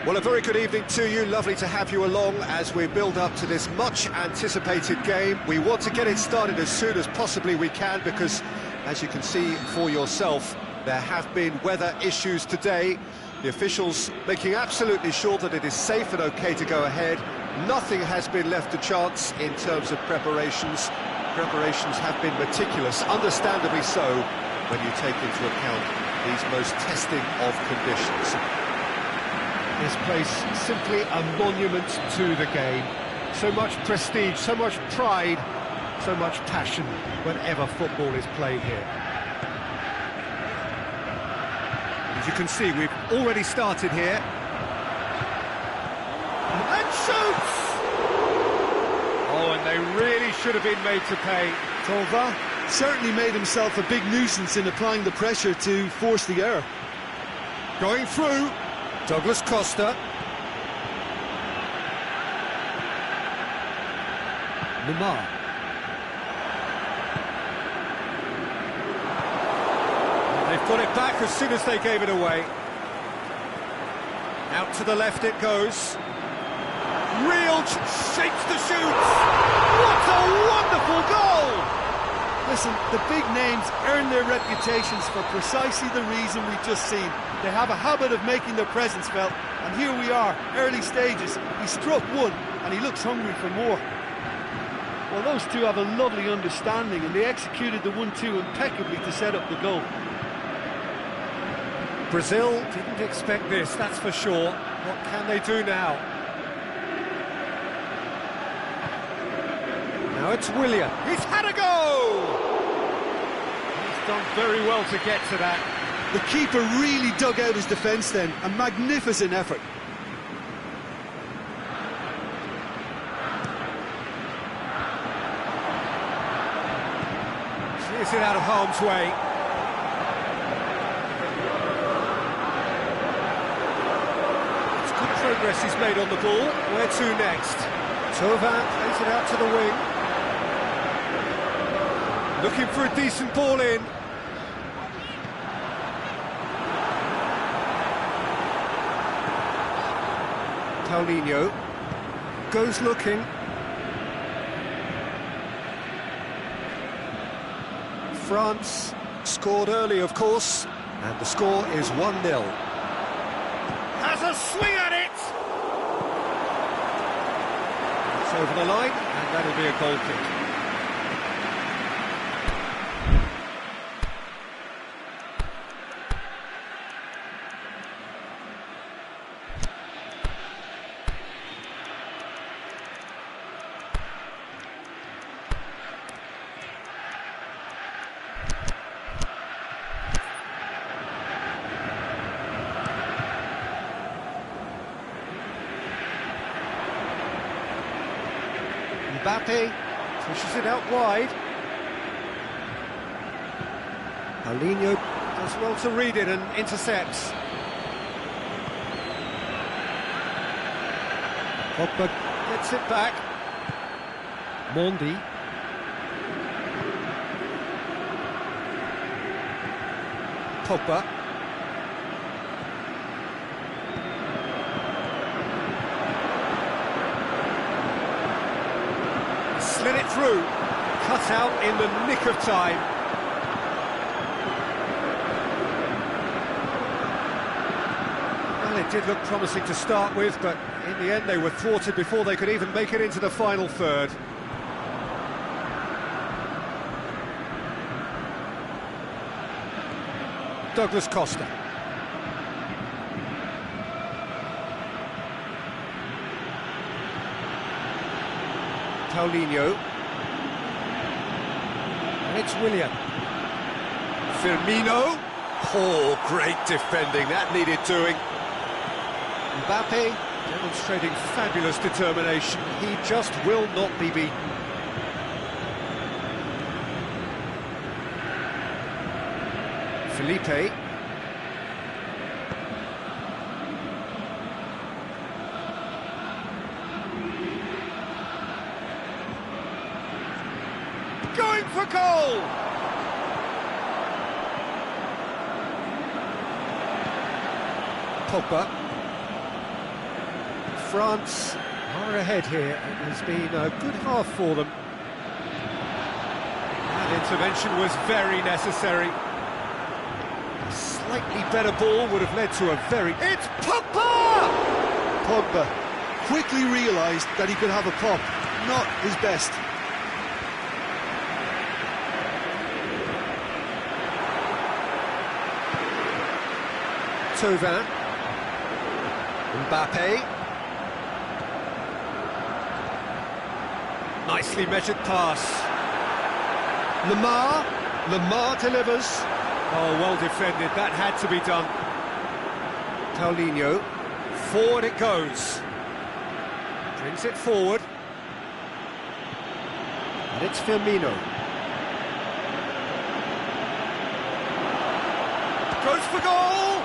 Well, a very good evening to you. Lovely to have you along as we build up to this much-anticipated game. We want to get it started as soon as possibly we can because, as you can see for yourself, there have been weather issues today. The officials making absolutely sure that it is safe and okay to go ahead. Nothing has been left to chance in terms of preparations. Preparations have been meticulous, understandably so, when you take into account these most testing of conditions. This place simply a monument to the game. So much prestige, so much pride, so much passion whenever football is played here. As you can see, we've already started here. And shoots! Oh, and they really should have been made to pay. Tova certainly made himself a big nuisance in applying the pressure to force the error. Going through. Douglas Costa. Lamar. They've got it back as soon as they gave it away. Out to the left it goes. Real shapes the shoots. What a wonderful goal! Listen, the big names earn their reputations for precisely the reason we've just seen. They have a habit of making their presence felt, and here we are, early stages. He struck one, and he looks hungry for more. Well, those two have a lovely understanding, and they executed the 1-2 impeccably to set up the goal. Brazil didn't expect this, that's for sure. What can they do now? Now it's Willian. He's had a go! He's done very well to get to that. The keeper really dug out his defence then. A magnificent effort. Clears it out of harm's way. It's good progress he's made on the ball. Where to next? Tova plays it out to the wing. Looking for a decent ball in. Paulinho goes looking. France scored early, of course, and the score is 1-0. Has a swing at it! It's over the line, and that'll be a goal kick. Mbappe pushes it out wide. Paulinho does well to read it and intercepts. Pogba gets it back. Mondi. Pogba. Slid it through, cut out in the nick of time. Well, it did look promising to start with, but in the end they were thwarted before they could even make it into the final third. Douglas Costa. Paulinho. And it's Willian. Firmino. Oh, great defending, that needed doing. Mbappe demonstrating fabulous determination. He just will not be beaten. Felipe. Going for goal! Pogba. France are ahead here. It has been a good half for them. That intervention was very necessary. A slightly better ball would have led to a very... It's Pogba! Pogba quickly realised that he could have a pop. Not his best. Tovin. Mbappe. Nicely measured pass. Lemar delivers. Oh, well defended, that had to be done. Paulinho, forward it goes. Brings it forward. And it's Firmino. Goes for goal!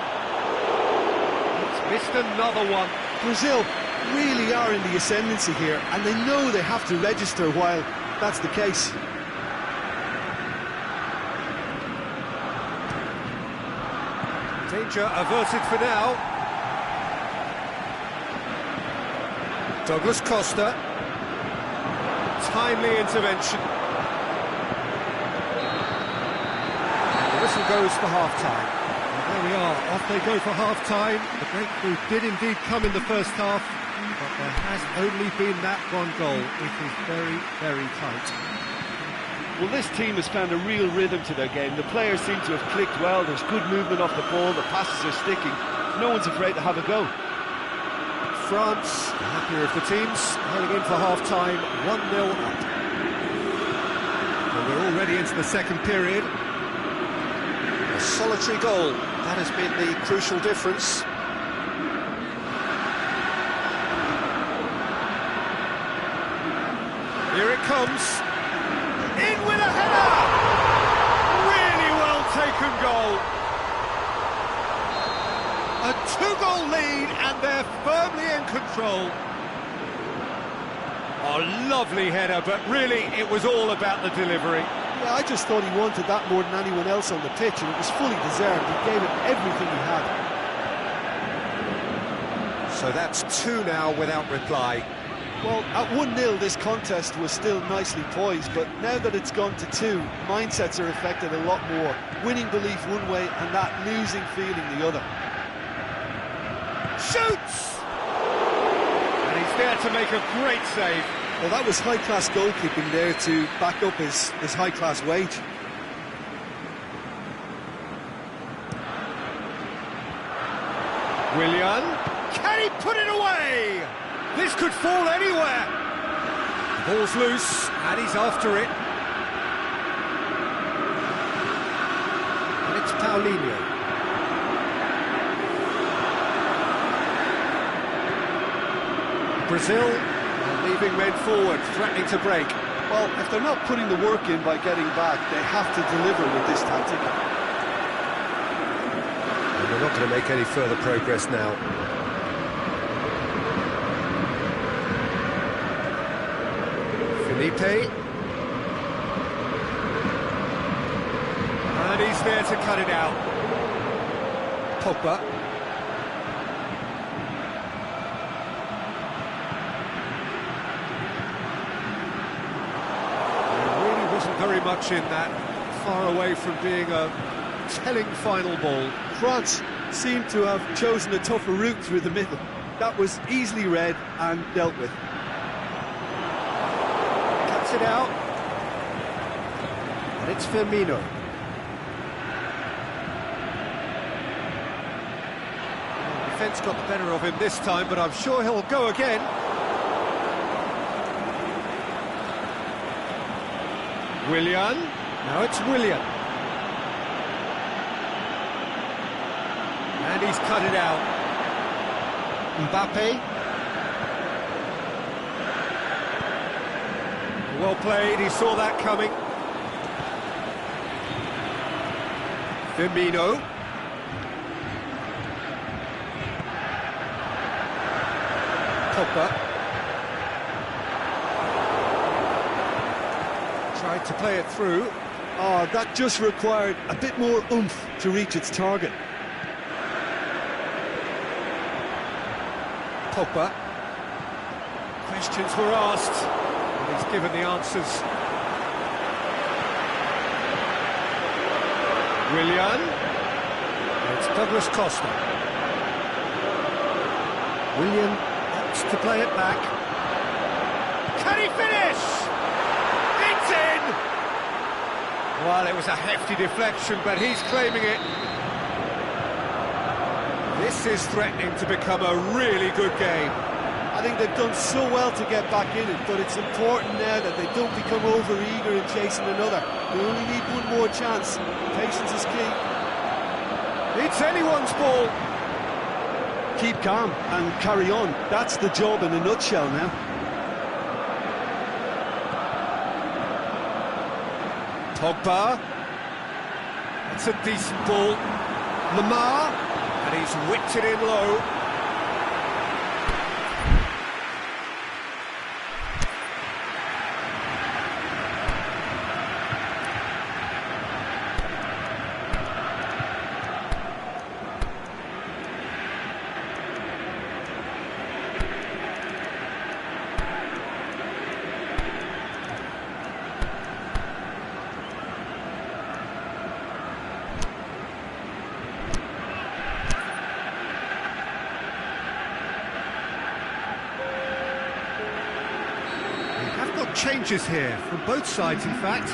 It's missed another one. Brazil really are in the ascendancy here, and they know they have to register while that's the case. Danger averted for now. Douglas Costa. Timely intervention. And the whistle goes for half-time. There we are, off they go for half-time. The breakthrough did indeed come in the first half, but there has only been that one goal. It is very, very tight. Well, this team has found a real rhythm to their game. The players seem to have clicked well. There's good movement off the ball. The passes are sticking. No one's afraid to have a go. France, the happier of the teams, heading in for half-time, 1-0 up. And we're already into the second period. A solitary goal, that has been the crucial difference. Here it comes. In with a header! Really well taken goal. A two-goal lead and they're firmly in control. Oh, lovely header, but really it was all about the delivery. Yeah, I just thought he wanted that more than anyone else on the pitch, and it was fully deserved. He gave it everything he had. So that's two now without reply. Well, at 1-0 this contest was still nicely poised, but now that it's gone to 2, mindsets are affected a lot more. Winning belief one way and that losing feeling the other. Shoots! And he's there to make a great save. Well, that was high-class goalkeeping there to back up his high-class wage. Willian, can he put it away? This could fall anywhere. The ball's loose, and he's after it. And it's Paulinho. Brazil are leaving men forward, threatening to break. Well, if they're not putting the work in by getting back, they have to deliver with this tactic. And they're not going to make any further progress now. Felipe. And he's there to cut it out. Pogba. Very much in that, far away from being a telling final ball. France seemed to have chosen a tougher route through the middle. That was easily read and dealt with. Cuts it out. And it's Firmino. Well, defence got the better of him this time, but I'm sure he'll go again. Willian, now it's Willian. And he's cut it out. Mbappe. Well played, he saw that coming. Firmino. Pogba. Tried to play it through. Oh, that just required a bit more oomph to reach its target. Pogba. Questions were asked, and he's given the answers. Willian. It's Douglas Costa. Willian opts to play it back. Can he finish? It's in! Well, it was a hefty deflection, but he's claiming it. This is threatening to become a really good game. I think they've done so well to get back in it, but it's important now that they don't become over-eager in chasing another. They only need one more chance. Patience is key. It's anyone's ball. Keep calm and carry on. That's the job in a nutshell now. Pogba. That's a decent ball. Lamar. And he's whipped it in low. Changes here from both sides, in fact.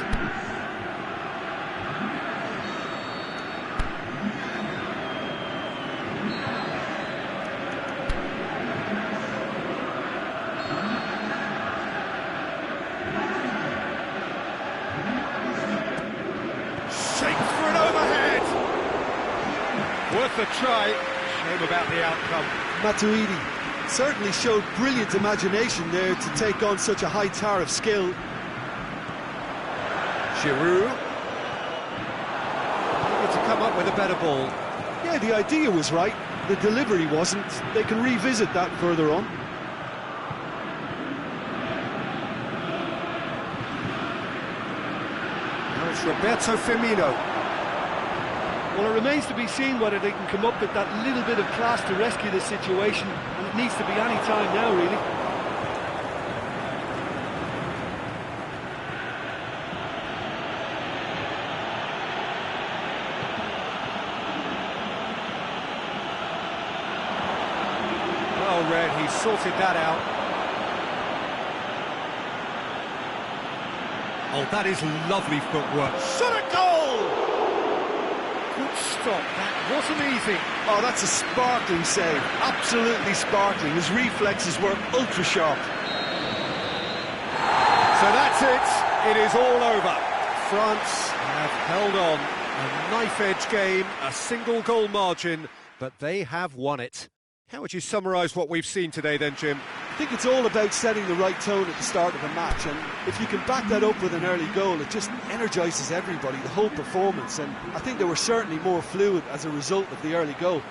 Shake for an overhead. Worth a try. Shame about the outcome. Matuidi certainly showed brilliant imagination there to take on such a high tower of skill. Giroud. Needed to come up with a better ball. Yeah, the idea was right, the delivery wasn't. They can revisit that further on. Now it's Roberto Firmino. Well, it remains to be seen whether they can come up with that little bit of class to rescue this situation, and it needs to be any time now, really. Well read, he sorted that out. Oh, that is lovely footwork. Shot a goal! Good stop, that wasn't easy. Oh, that's a sparkling save, absolutely sparkling. His reflexes were ultra sharp. So that's it, it is all over. France have held on, a knife-edge game, a single goal margin, but they have won it. How would you summarise what we've seen today then, Jim? I think it's all about setting the right tone at the start of a match, and if you can back that up with an early goal, it just energises everybody, the whole performance, and I think they were certainly more fluid as a result of the early goal.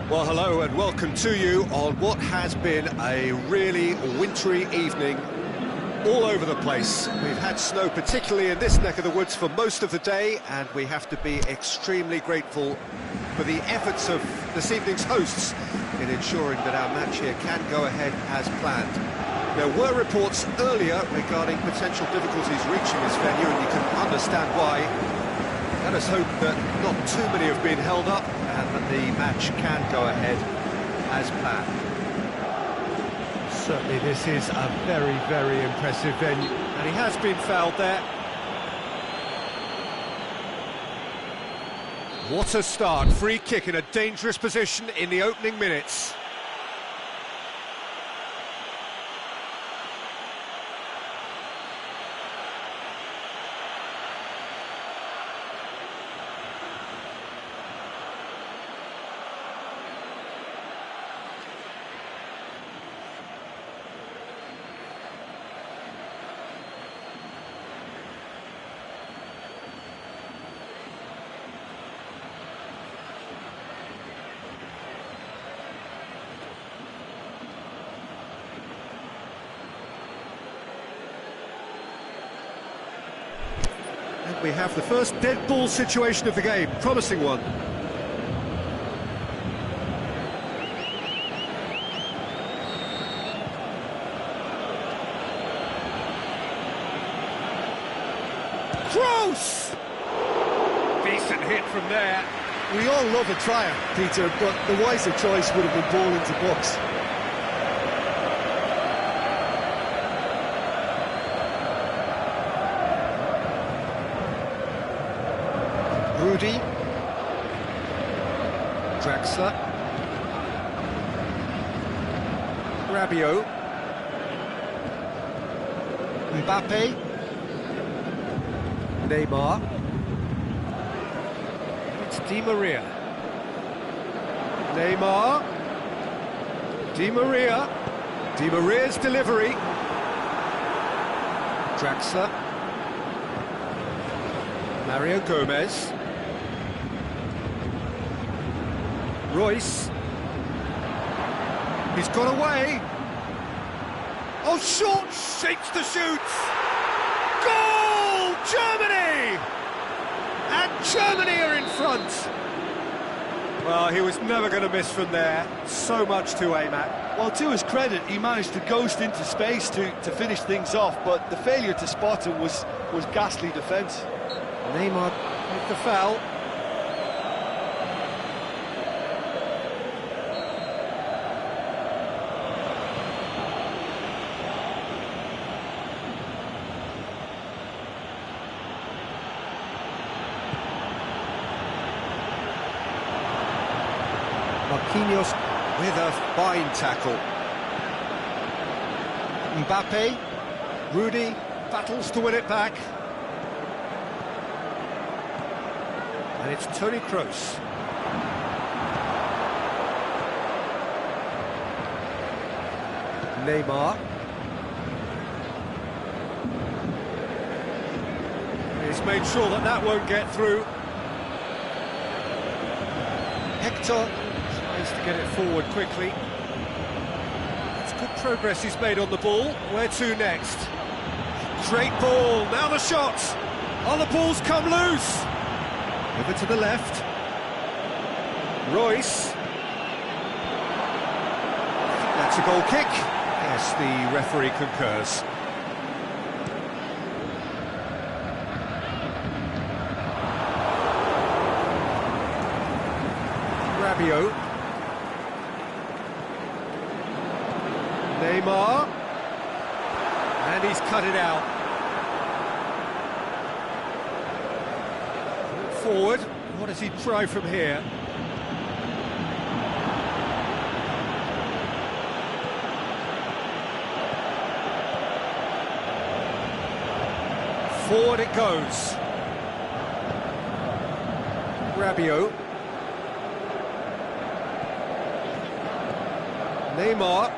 Well, hello and welcome to you on what has been a really wintry evening all over the place. We've had snow, particularly in this neck of the woods, for most of the day, and we have to be extremely grateful for the efforts of this evening's hosts in ensuring that our match here can go ahead as planned. There were reports earlier regarding potential difficulties reaching this venue, and you can understand why. Let us hope that not too many have been held up and that the match can go ahead as planned. Certainly this is a very, very impressive venue. And he has been fouled there. What a start. Free kick in a dangerous position in the opening minutes. And we have the first dead ball situation of the game, promising one. Cross! Decent hit from there. We all love a trier, Peter, but the wiser choice would have been ball into box. Rudy, Draxler, Rabiot, Mbappe, Neymar, it's Di Maria, Neymar, Di Maria, Di Maria's delivery, Draxler, Mario Gomez, Royce, he's got away, oh, short, shapes to shoot, goal, Germany, and Germany are in front. Well, he was never going to miss from there, so much to aim at. Well, to his credit, he managed to ghost into space to finish things off, but the failure to spot him was ghastly defence. Neymar with the foul. Marquinhos with a fine tackle. Mbappe, Rudy battles to win it back. And it's Toni Kroos. Neymar. He's made sure that that won't get through. Hector tries to get it forward quickly. It's good progress he's made on the ball. Where to next? Great ball, now the shot! Oh, the ball's come loose! Over to the left. Royce. I think that's a goal kick. Yes, the referee concurs. Rabiot. Neymar. And he's cut it out. Forward, what does he try from here? Forward it goes. Rabiot. Neymar.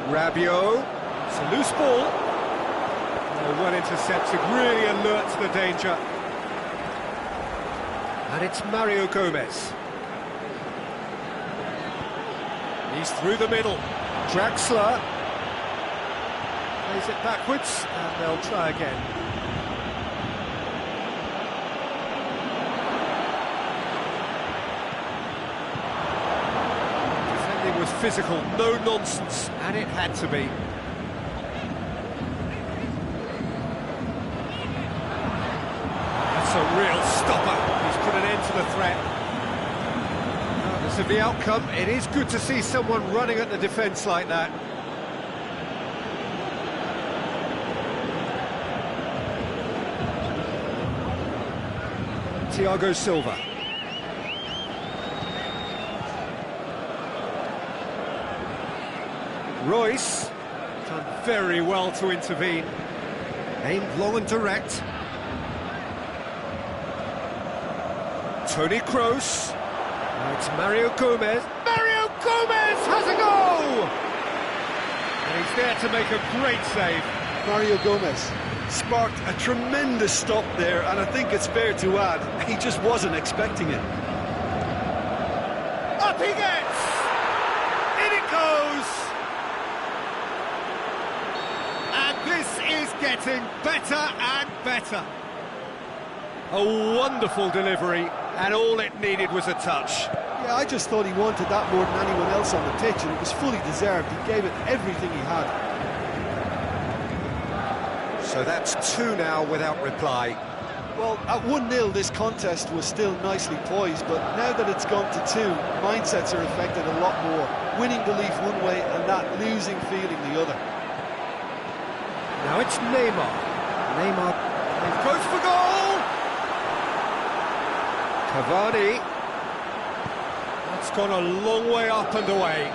Rabiot. It's a loose ball. Oh, well intercepted, really alert to the danger. And it's Mario Gomez. He's through the middle. Draxler plays it backwards, and they'll try again. Defending was physical, no nonsense, and it had to be. That's a real stopper. He's put an end to the threat. Regardless of the outcome, it is good to see someone running at the defence like that. Thiago Silva. Royce, done very well to intervene. Aimed long and direct. Toni Kroos. Now it's Mario Gomez. Mario Gomez has a goal! And he's there to make a great save. Mario Gomez sparked a tremendous stop there, and I think it's fair to add, he just wasn't expecting it. Up he gets! In it goes! And this is getting better and better. A wonderful delivery, and all it needed was a touch. Yeah, I just thought he wanted that more than anyone else on the pitch, and it was fully deserved. He gave it everything he had. So that's 2 now without reply. Well, at 1-0 this contest was still nicely poised, but now that it's gone to 2, mindsets are affected a lot more. Winning belief one way and that losing feeling the other. Now it's Neymar. Neymar goes for goal! Cavani. That's gone a long way up and away.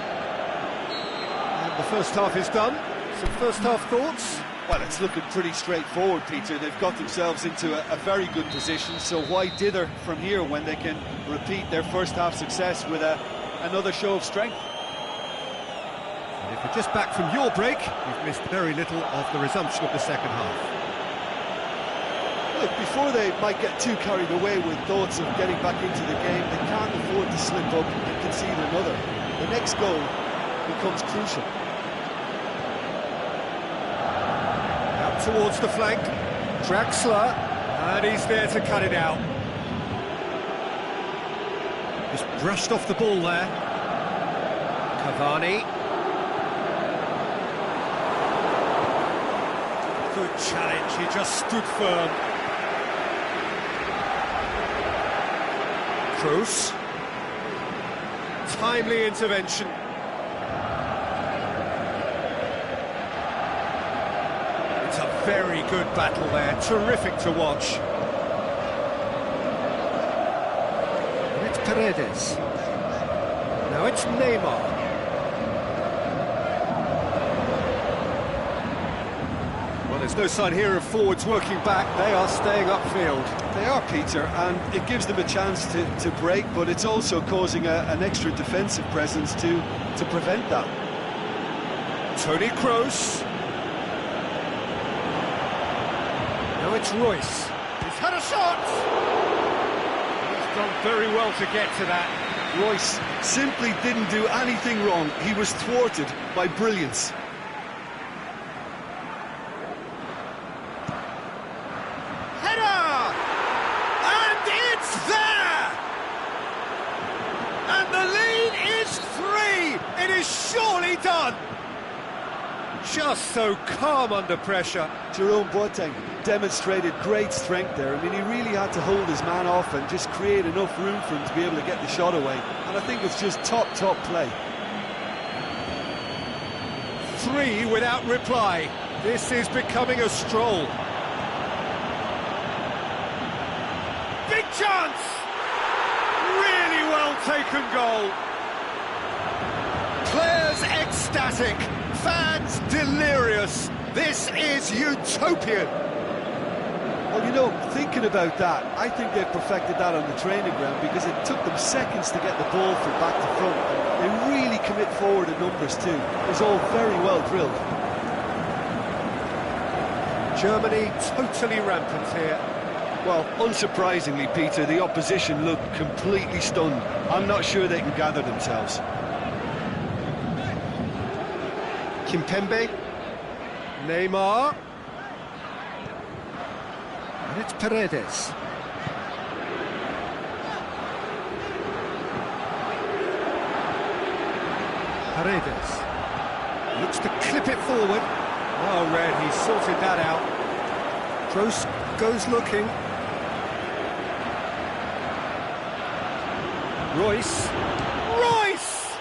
And the first half is done. Some first half thoughts? Well, it's looking pretty straightforward, Peter. They've got themselves into a very good position, so why dither from here when they can repeat their first half success with another show of strength? And if you're just back from your break, you've missed very little of the resumption of the second half. Look, before they might get too carried away with thoughts of getting back into the game, they can't afford to slip up and concede another. The next goal becomes crucial. Towards the flank, Draxler, and he's there to cut it out. Just brushed off the ball there. Cavani. Good challenge, he just stood firm. Kroos. Timely intervention. Very good battle there, terrific to watch. And it's Paredes. Now it's Neymar. Well, there's no sign here of forwards working back, they are staying upfield. They are, Peter, and it gives them a chance to break, but it's also causing an extra defensive presence to prevent that. Toni Kroos. Now it's Royce. He's had a shot! He's done very well to get to that. Royce simply didn't do anything wrong. He was thwarted by brilliance. Header! And it's there! And the lead is 3! It is surely done! Just so calm under pressure. Jerome Boateng demonstrated great strength there. I mean, he really had to hold his man off and just create enough room for him to be able to get the shot away. And I think it's just top play. 3 without reply. This is becoming a stroll. Big chance! Really well taken goal. Players ecstatic. Fans delirious. This is utopian. Well, you know, thinking about that, I think they've perfected that on the training ground because it took them seconds to get the ball from back to front. And they really commit forward in numbers too. It was all very well drilled. Germany totally rampant here. Well, unsurprisingly, Peter, the opposition looked completely stunned. I'm not sure they can gather themselves. Kimpembe. Neymar. And it's Paredes. Paredes. Looks to clip it forward. Well read, he sorted that out. Kroos goes looking. Royce. Royce!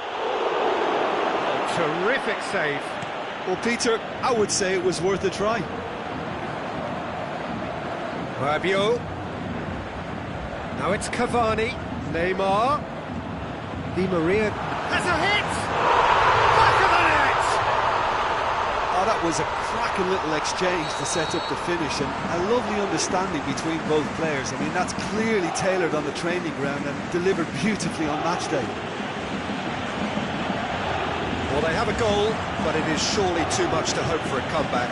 Oh, terrific save. Well, Peter, I would say it was worth a try. Rabiot. Now it's Cavani. Neymar. Di Maria has a hit! Back of the net! Oh, that was a cracking little exchange to set up the finish, and a lovely understanding between both players. I mean, that's clearly tailored on the training ground and delivered beautifully on match day. Well, they have a goal, but it is surely too much to hope for a comeback.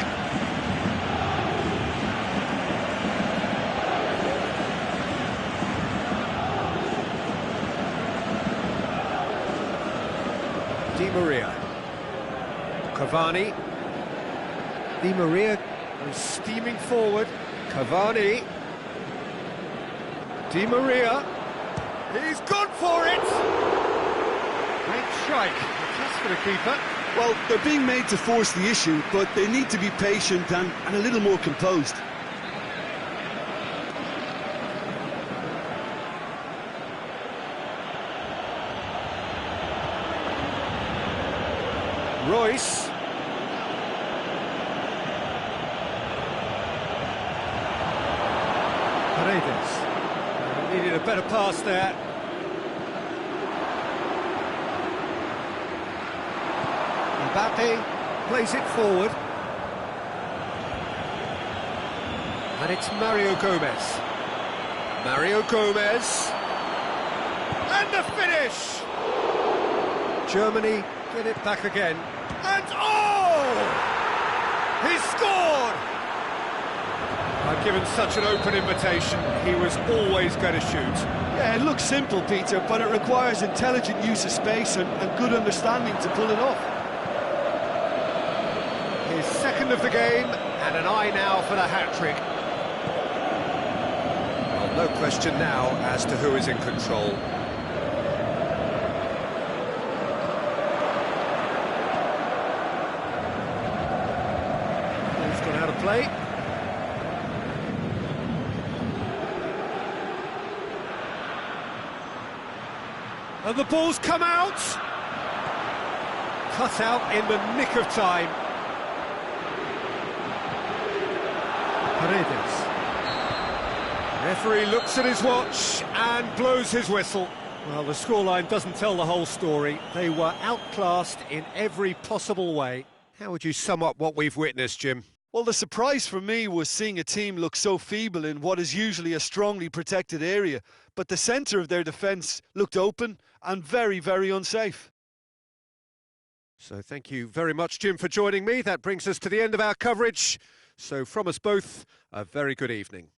Di Maria. Cavani. Di Maria goes steaming forward. Cavani. Di Maria. He's gone for it! Great strike. That's for the keeper. Well, they're being made to force the issue, but they need to be patient and a little more composed. Royce. Paredes. Needed a better pass there. Mbappe plays it forward. And it's Mario Gomez. Mario Gomez. And the finish! Germany get it back again. And oh! He scored! I've given such an open invitation, he was always going to shoot. Yeah, it looks simple, Peter, but it requires intelligent use of space and good understanding to pull it off. His second of the game, and an eye now for the hat-trick. Well, no question now as to who is in control. He's gone out of play. And the ball's come out! Cut out in the nick of time. Paredes. Referee looks at his watch and blows his whistle. Well, the scoreline doesn't tell the whole story. They were outclassed in every possible way. How would you sum up what we've witnessed, Jim? Well, the surprise for me was seeing a team look so feeble in what is usually a strongly protected area, but the centre of their defence looked open and very, very unsafe. So thank you very much, Jim, for joining me. That brings us to the end of our coverage. So from us both, a very good evening.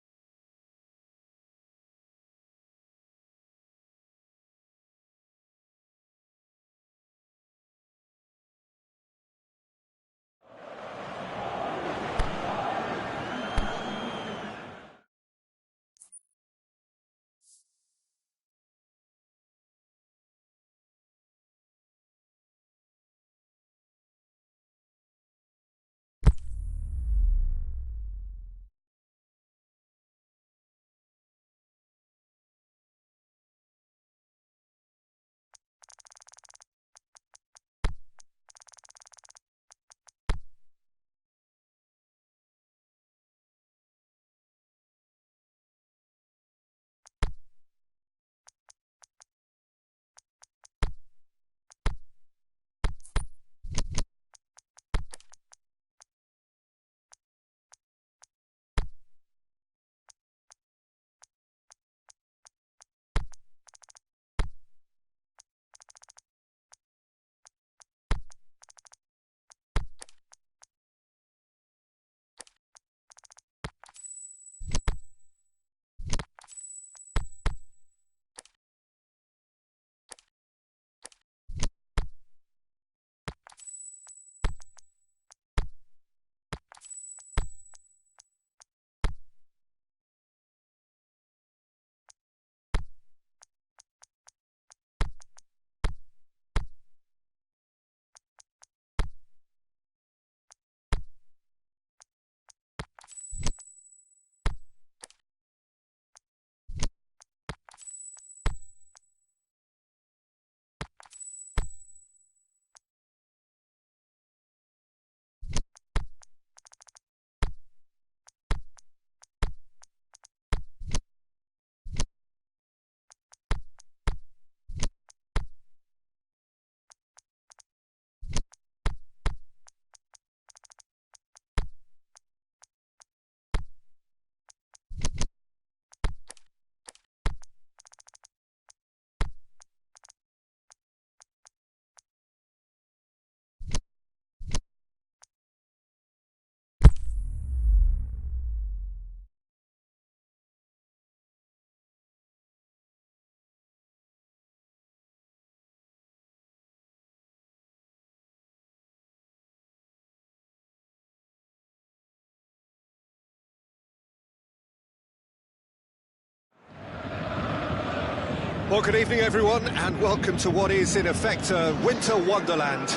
Well, good evening, everyone, and welcome to what is, in effect, a winter wonderland.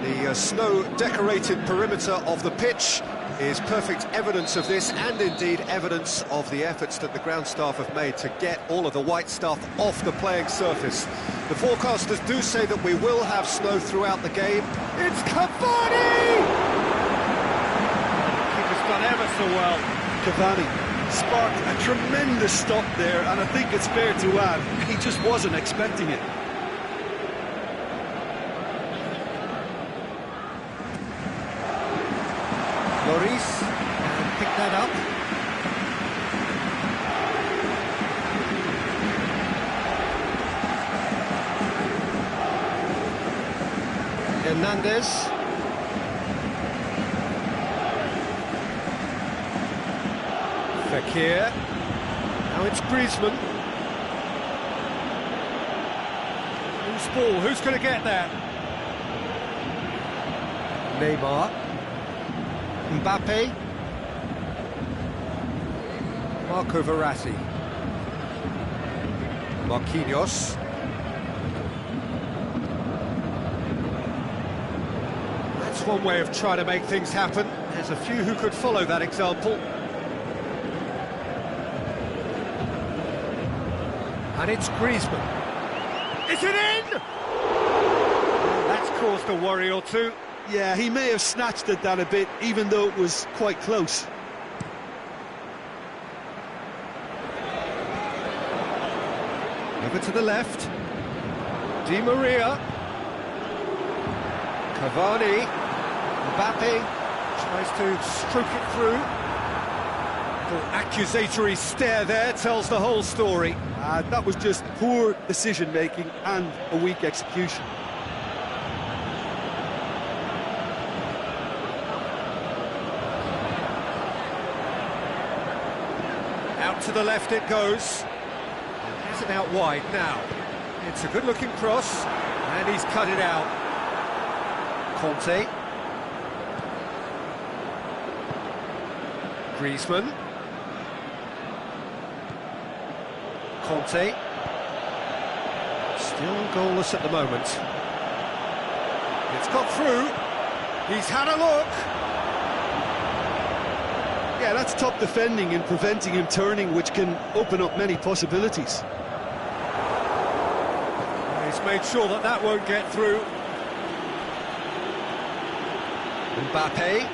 The snow-decorated perimeter of the pitch is perfect evidence of this, and indeed evidence of the efforts that the ground staff have made to get all of the white stuff off the playing surface. The forecasters do say that we will have snow throughout the game. It's Cavani! Keeper's done ever so well. Cavani sparked a tremendous stop there, and I think it's fair to add, he just wasn't expecting it. Lloris can pick that up. Hernandez. Fekir. Now it's Griezmann. Who's ball? Who's going to get that? Neymar. Mbappe. Marco Verratti. Marquinhos. That's one way of trying to make things happen. There's a few who could follow that example. And it's Griezmann. Is it in? That's caused a worry or two. Yeah, he may have snatched at that a bit, even though it was quite close. Over to the left. Di Maria. Cavani. Mbappe tries to stroke it through. The accusatory stare there tells the whole story. That was just poor decision-making and a weak execution. Out to the left it goes. Has it out wide now. It's a good-looking cross, and he's cut it out. Conte. Griezmann. Conte. Still goalless at the moment. It's got through. He's had a look. Yeah, that's top defending and preventing him turning, which can open up many possibilities. He's made sure that that won't get through. Mbappe.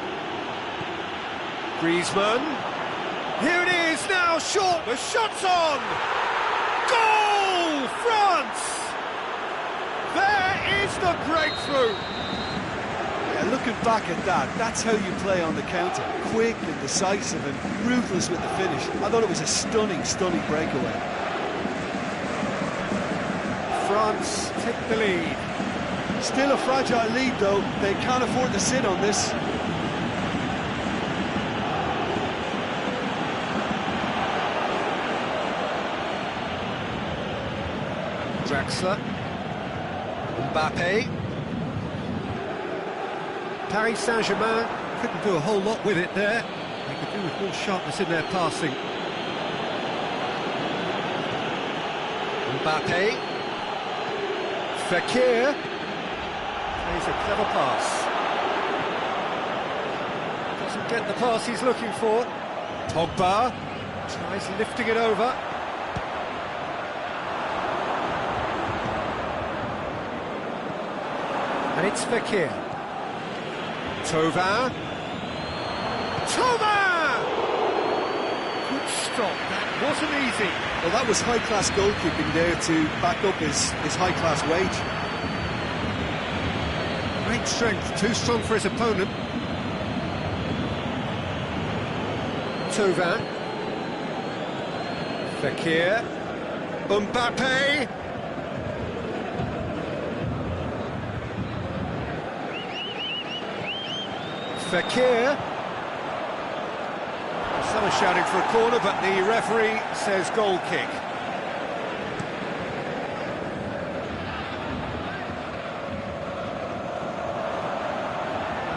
Griezmann. Here it is now, short. The shot's on. Goal, France! There is the breakthrough. Yeah, looking back at that, that's how you play on the counter. Quick and decisive and ruthless with the finish. I thought it was a stunning, stunning breakaway. France take the lead. Still a fragile lead, though. They can't afford to sit on this. Draxler. Mbappe. Paris Saint-Germain couldn't do a whole lot with it there. They could do with more sharpness in their passing. Mbappe. Fekir. Plays a clever pass. Doesn't get the pass he's looking for. Pogba tries lifting it over. And it's Fekir. Thauvin. Thauvin! Good stop, that wasn't easy. Well, that was high-class goalkeeping there to back up his high-class wage. Great strength, too strong for his opponent. Thauvin. Fekir. Mbappe. Fekir. Some are shouting for a corner, but the referee says goal kick.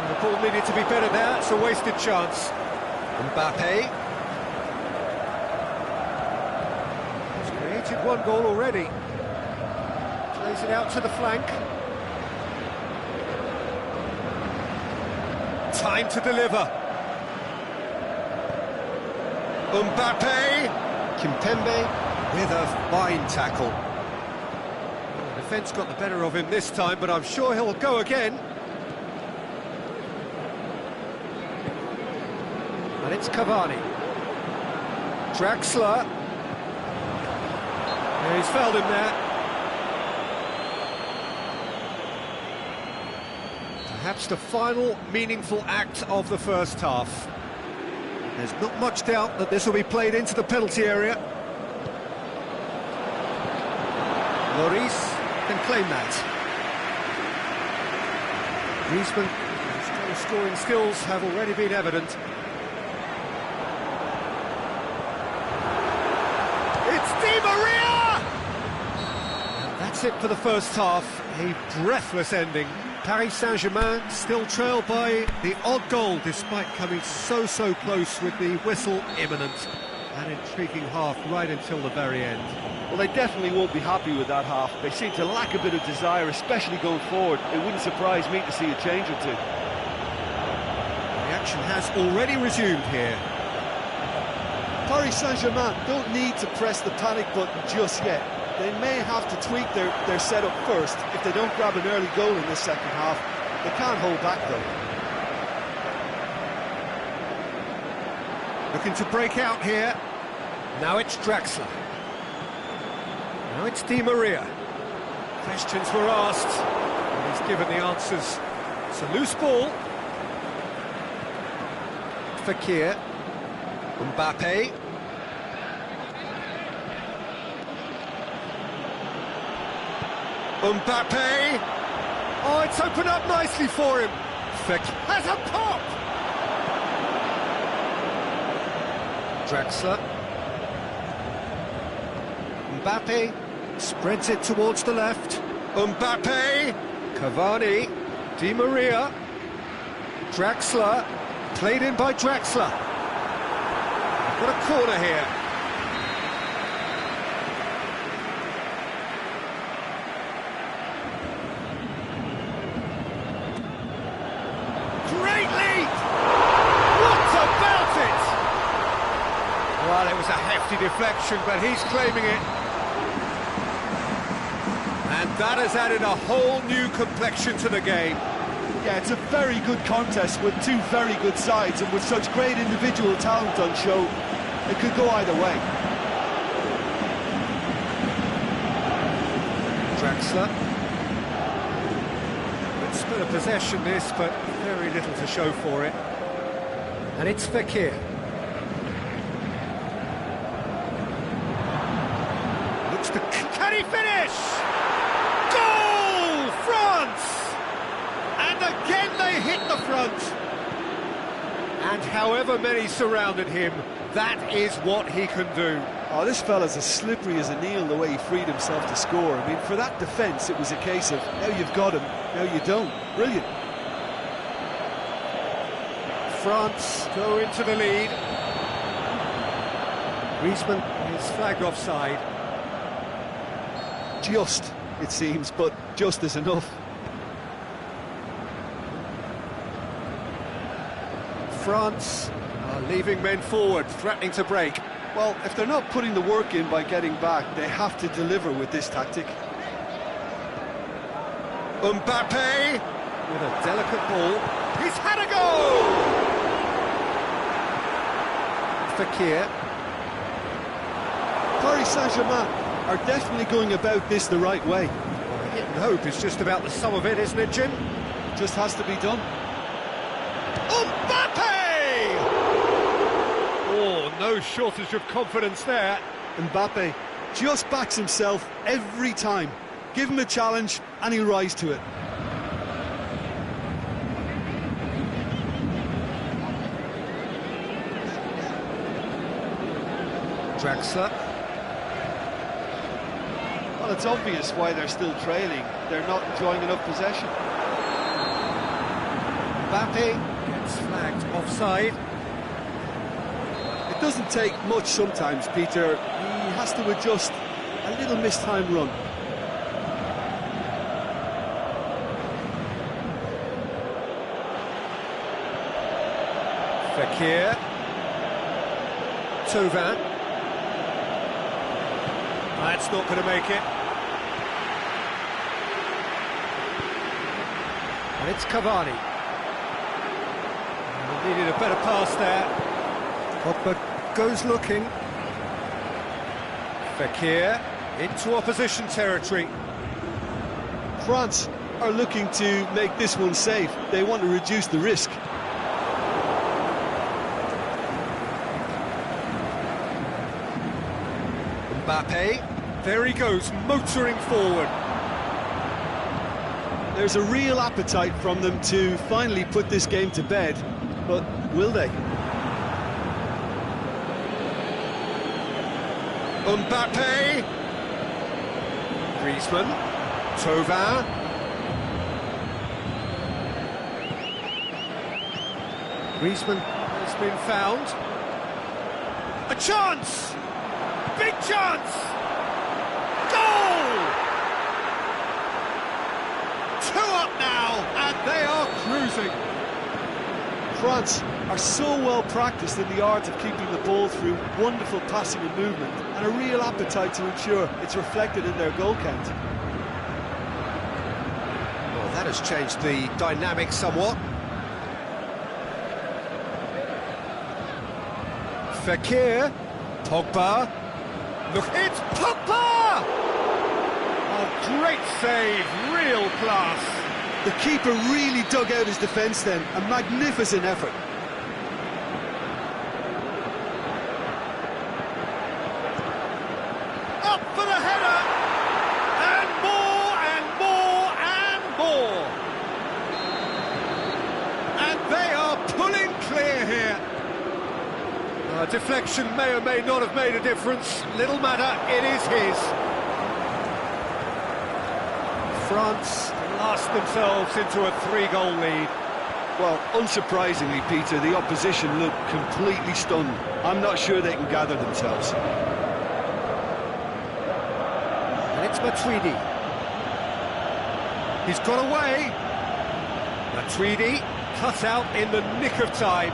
The ball needed to be better there, it's a wasted chance. Mbappe. He's created one goal already. Plays it out to the flank. Time to deliver. Mbappe. Kimpembe with a fine tackle. The defence got the better of him this time, but I'm sure he'll go again. And it's Cavani. Draxler. Yeah, he's fouled him there. Perhaps the final meaningful act of the first half. There's not much doubt that this will be played into the penalty area. Lloris can claim that. Griezmann's scoring skills have already been evident. It's Di Maria! And that's it for the first half. A breathless ending. Paris Saint-Germain still trailed by the odd goal, despite coming so close with the whistle imminent. An intriguing half right until the very end. Well, they definitely won't be happy with that half. They seem to lack a bit of desire, especially going forward. It wouldn't surprise me to see a change or two. The action has already resumed here. Paris Saint-Germain don't need to press the panic button just yet. They may have to tweak their setup first if they don't grab an early goal in this second half. They can't hold back, though. Looking to break out here. Now it's Draxler. Now it's Di Maria. Questions were asked, and he's given the answers. It's a loose ball. Fekir. Mbappe. Mbappe! Oh, it's opened up nicely for him. Fekir has a pop! Draxler. Mbappe spreads it towards the left. Mbappe! Cavani. Di Maria. Draxler. Played in by Draxler. What a corner here. Great lead! What about it? Well, it was a hefty deflection, but he's claiming it. And that has added a whole new complexion to the game. Yeah, it's a very good contest with two very good sides, and with such great individual talent on show, it could go either way. Draxler. Good split of possession this, but very little to show for it. And it's Fekir. Looks to... Can he finish? Goal! France! And again they hit the front. And however many surrounded him, that is what he can do. Oh, this fella's as slippery as a nail the way he freed himself to score. I mean, for that defence, it was a case of, now you've got him, now you don't. Brilliant. France go into the lead. Griezmann is flagged offside. Just, it seems, but just is enough. France are leaving men forward, threatening to break. Well, if they're not putting the work in by getting back, they have to deliver with this tactic. Mbappe with a delicate ball. He's had a goal! Fekir. Paris Saint-Germain are definitely going about this the right way. Hit and hope is just about the sum of it, isn't it, Jim? Just has to be done. Mbappe! Oh, no shortage of confidence there. Mbappe just backs himself every time. Give him a challenge and he'll rise to it. Draxler. Well, it's obvious why they're still trailing. They're not enjoying enough possession. Mbappe gets flagged offside. It doesn't take much sometimes, Peter. He has to adjust a little mistimed run. Fekir. Tovan. That's not going to make it. And it's Cavani. Needed a better pass there. Pogba goes looking. Fekir into opposition territory. France are looking to make this one safe. They want to reduce the risk. Mbappe, there he goes, motoring forward. There's a real appetite from them to finally put this game to bed, but will they? Mbappe, Griezmann, Tovan. Griezmann has been found. A chance! Big chance! Goal! 2 up now, and they are cruising. France are so well practiced in the art of keeping the ball through wonderful passing and movement, and a real appetite to ensure it's reflected in their goal count. Well, that has changed the dynamic somewhat. Fekir, Pogba. Look, it's Pogba! Oh, great save, real class. The keeper really dug out his defence then, a magnificent effort. Up for the header! And more, and more, and more! And they are pulling clear here. Deflection may or may not have made a difference. Little matter, it is his. France last themselves into a 3-goal lead. Well, unsurprisingly, Peter, the opposition look completely stunned. I'm not sure they can gather themselves. And it's Matuidi. He's got away. Matuidi cut out in the nick of time.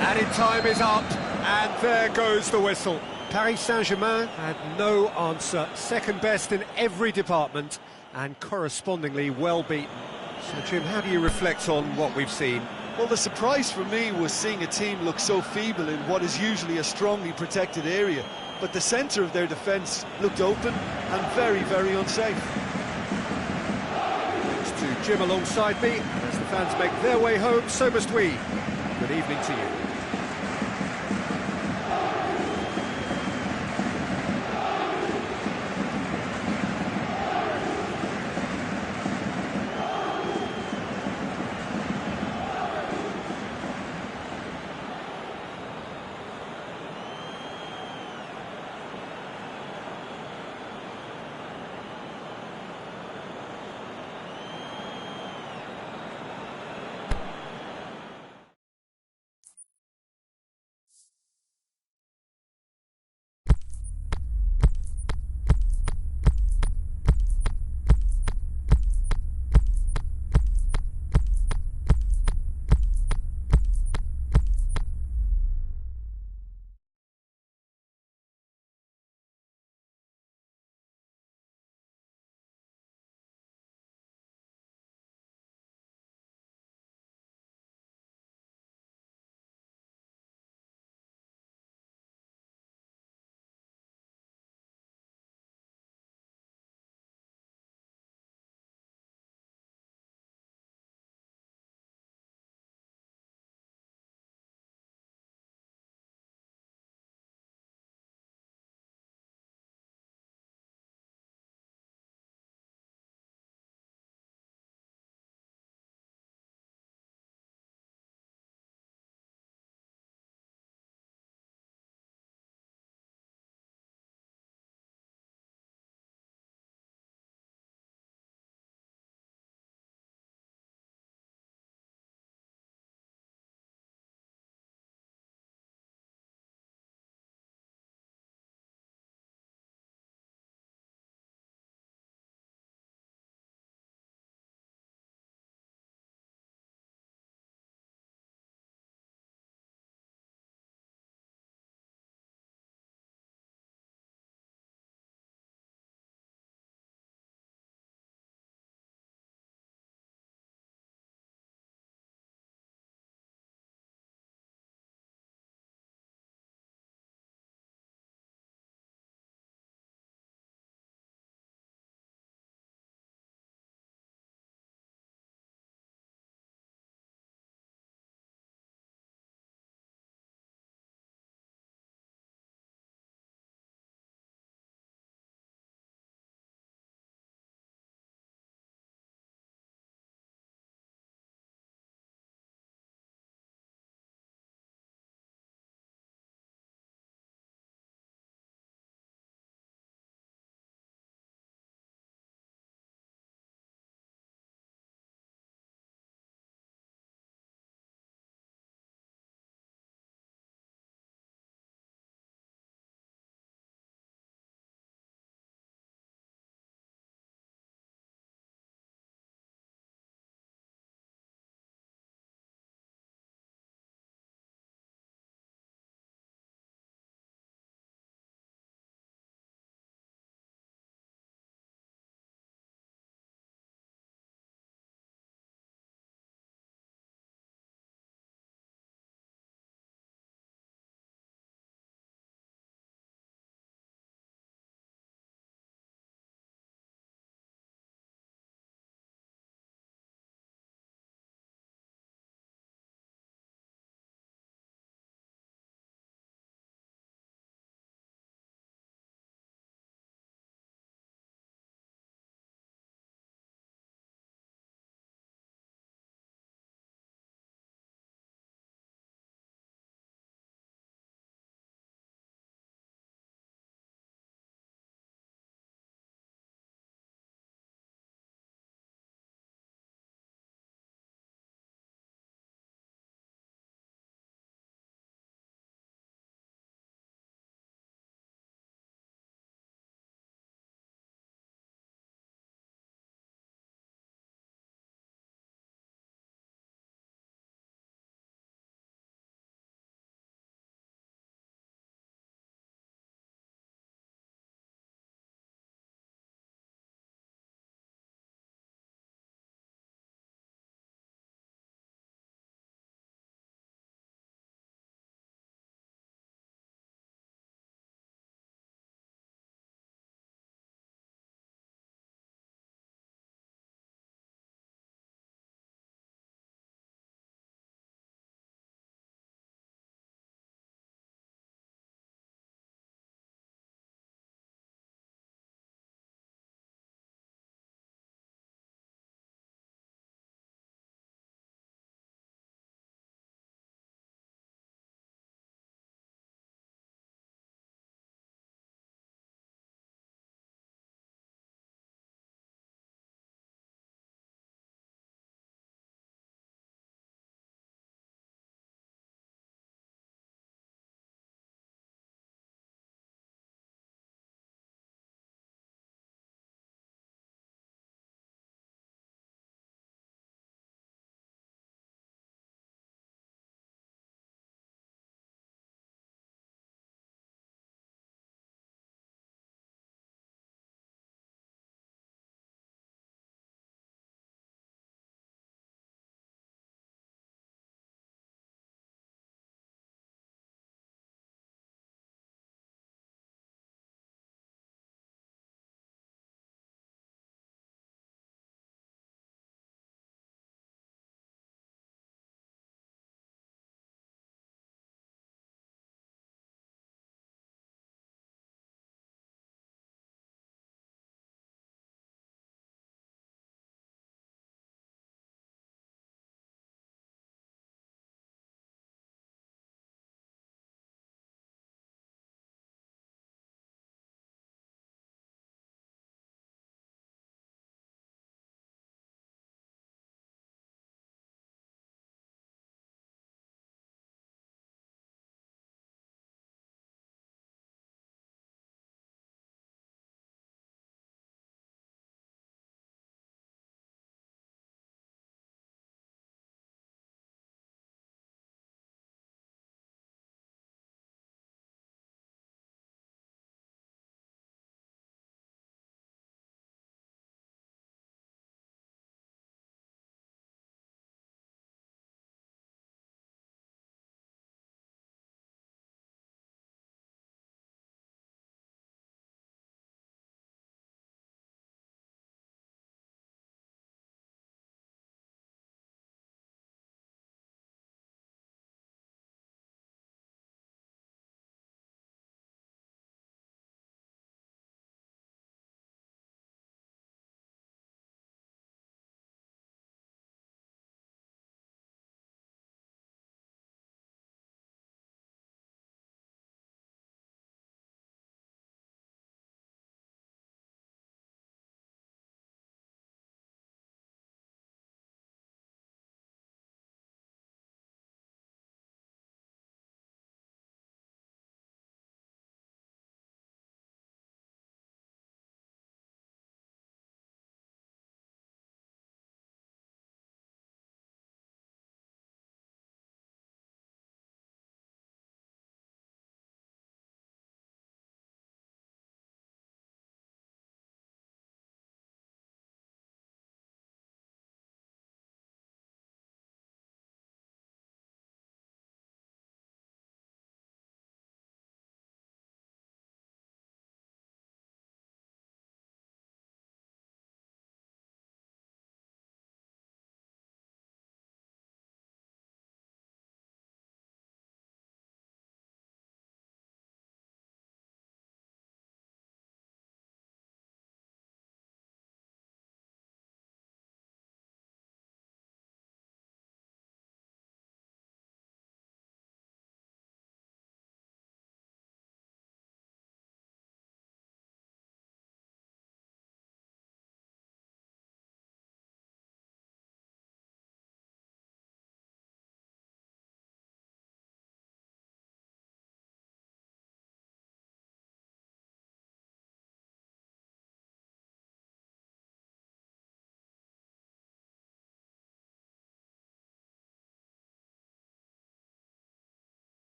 Added time is up, and there goes the whistle. Paris Saint-Germain had no answer. Second best in every department, and correspondingly well beaten. So, Jim, how do you reflect on what we've seen? Well, the surprise for me was seeing a team look so feeble in what is usually a strongly protected area. But the centre of their defence looked open and very, very unsafe. Thanks to Jim alongside me. As the fans make their way home, so must we. Good evening to you.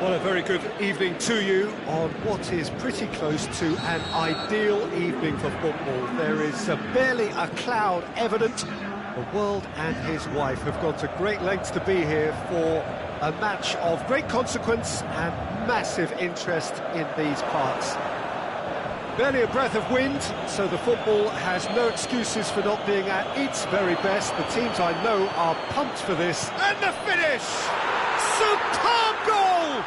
Well, a very good evening to you on what is pretty close to an ideal evening for football. There is barely a cloud evident. The world and his wife have gone to great lengths to be here for a match of great consequence and massive interest in these parts. Barely a breath of wind, so the football has no excuses for not being at its very best. The teams I know are pumped for this. And the finish! Superb goal!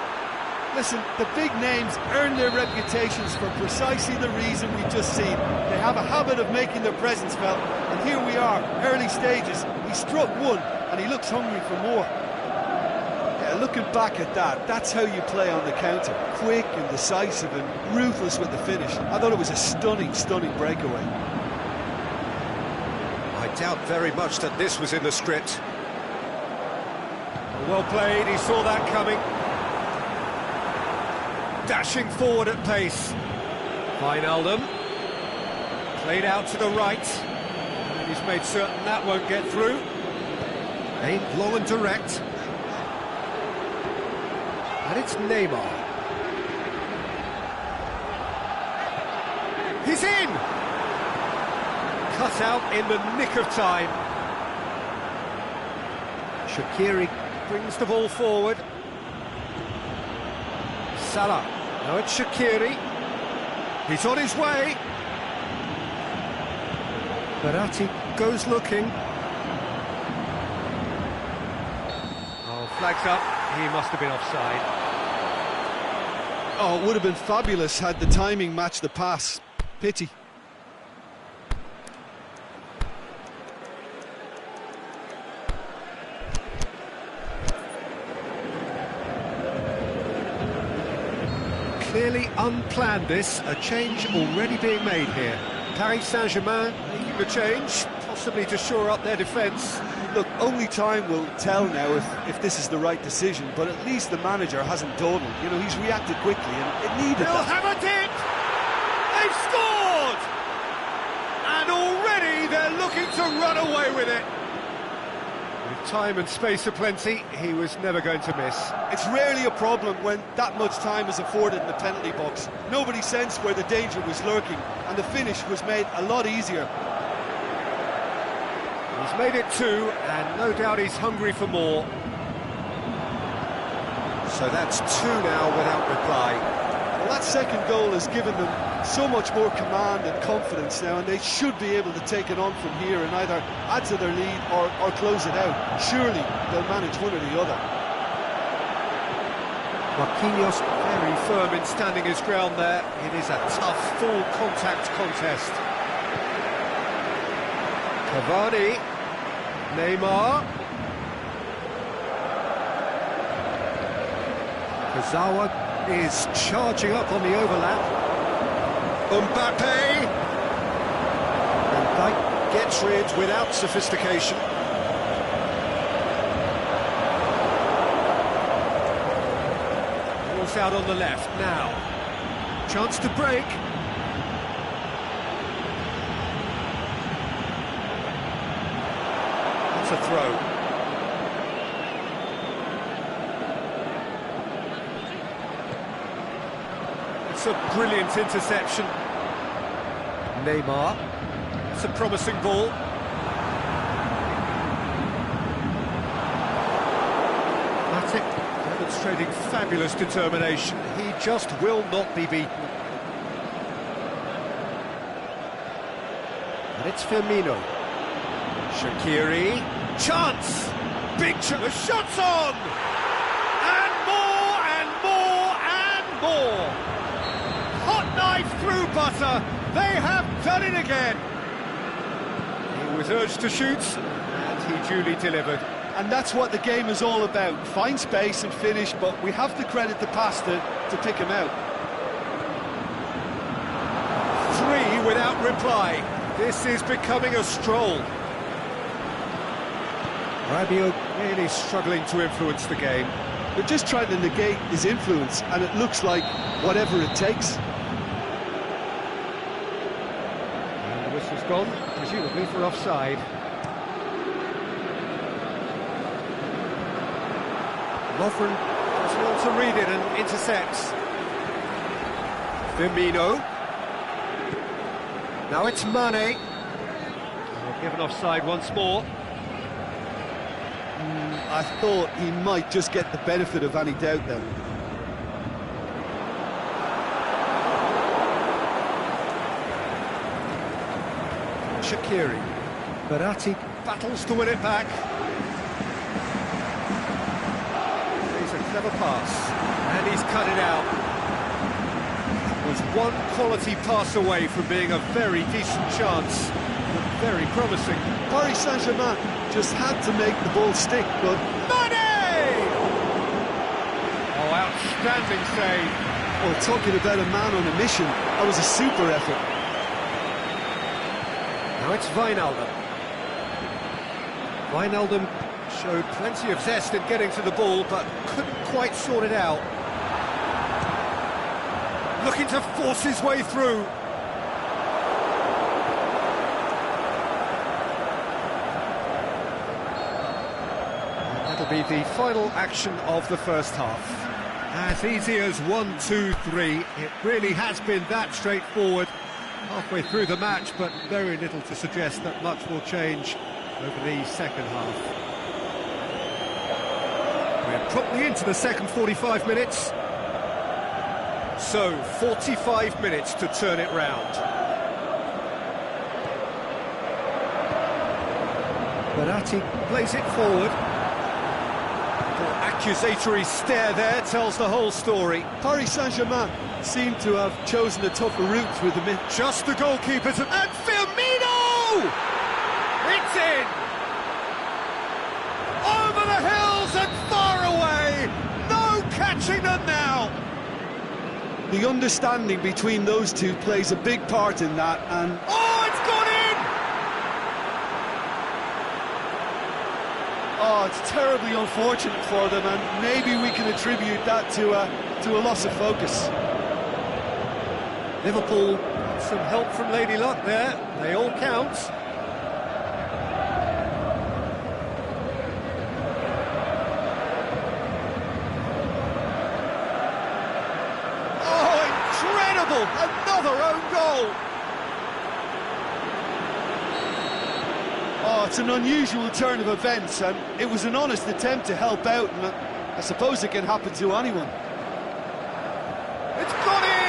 Listen, the big names earn their reputations for precisely the reason we've just seen. They have a habit of making their presence felt, and here we are, early stages. He struck one, and he looks hungry for more. Yeah, looking back at that, that's how you play on the counter. Quick and decisive and ruthless with the finish. I thought it was a stunning, stunning breakaway. I doubt very much that this was in the script. Well played, he saw that coming. Dashing forward at pace. Wijnaldum. Played out to the right. And he's made certain that won't get through. Aimed long and direct. And it's Neymar. He's in! Cut out in the nick of time. Shaqiri brings the ball forward. Salah. Now it's Shaqiri. He's on his way. Verratti goes looking. Oh, flags up. He must have been offside. Oh, it would have been fabulous had the timing matched the pass. Pity. Clearly unplanned this, a change already being made here. Paris Saint-Germain making the change, possibly to shore up their defence. Look, only time will tell now if this is the right decision, but at least the manager hasn't dawdled. You know, he's reacted quickly and it needed They'll that. hammer it! They've scored! And already they're looking to run away with it. With time and space aplenty, he was never going to miss. It's rarely a problem when that much time is afforded in the penalty box. Nobody sensed where the danger was lurking, and the finish was made a lot easier. He's made it two, and no doubt he's hungry for more. So that's two now without reply. Well, that second goal has given them so much more command and confidence now, and they should be able to take it on from here and either add to their lead or close it out. Surely they'll manage one or the other. Marquinhos very firm in standing his ground there. It is a tough, full-contact contest. Cavani, Neymar. Kazawa is charging up on the overlap. Mbappe. And Dijk gets rid without sophistication. Ball's out on the left now. Chance to break. That's a throw. It's a brilliant interception. Neymar. It's a promising ball. Matic demonstrating fabulous determination. He just will not be beaten. And it's Firmino. Shaqiri. Chance! Big chance. The shot's on! And more and more and more! Hot knife through butter. They have done it again. He was urged to shoot, and he duly delivered. And that's what the game is all about. Find space and finish, but we have to credit the pass to pick him out. Three without reply. This is becoming a stroll. Rabiot really struggling to influence the game. They're just trying to negate his influence, and it looks like whatever it takes. And the whistle's gone, presumably for offside. Lovren doesn't Able to read it and intercepts. Firmino. Now it's Mane. Given offside once more. I thought he might just get the benefit of any doubt then. Shaqiri. Verratti battles to win it back. He's a clever pass, and he's cut it out. Was one quality pass away from being a very decent chance, but very promising. Paris Saint-Germain just had to make the ball stick, but... Mane! Oh, outstanding save. Well, talking about a man on a mission, that was a super effort. Now it's Wijnaldum. Wijnaldum showed plenty of zest in getting to the ball, but couldn't quite sort it out. Looking to force his way through. And that'll be the final action of the first half. As easy as 1, 2, 3. It really has been that straightforward. Halfway through the match, but very little to suggest that much will change over the second half. We're properly into the second 45 minutes. So, 45 minutes to turn it round. Verratti plays it forward. The accusatory stare there tells the whole story. Paris Saint-Germain seem to have chosen a tougher route with the just the goalkeeper to... And Firmino! It's in! Over the hills and far away! No catching them now! The understanding between those two plays a big part in that, and... Oh, it's gone in! Oh, it's terribly unfortunate for them, and maybe we can attribute that to a loss of focus. Liverpool, some help from Lady Luck there. They all count. Oh, incredible! Another own goal! Oh, it's an unusual turn of events, and it was an honest attempt to help out, and I suppose it can happen to anyone. It's gone in!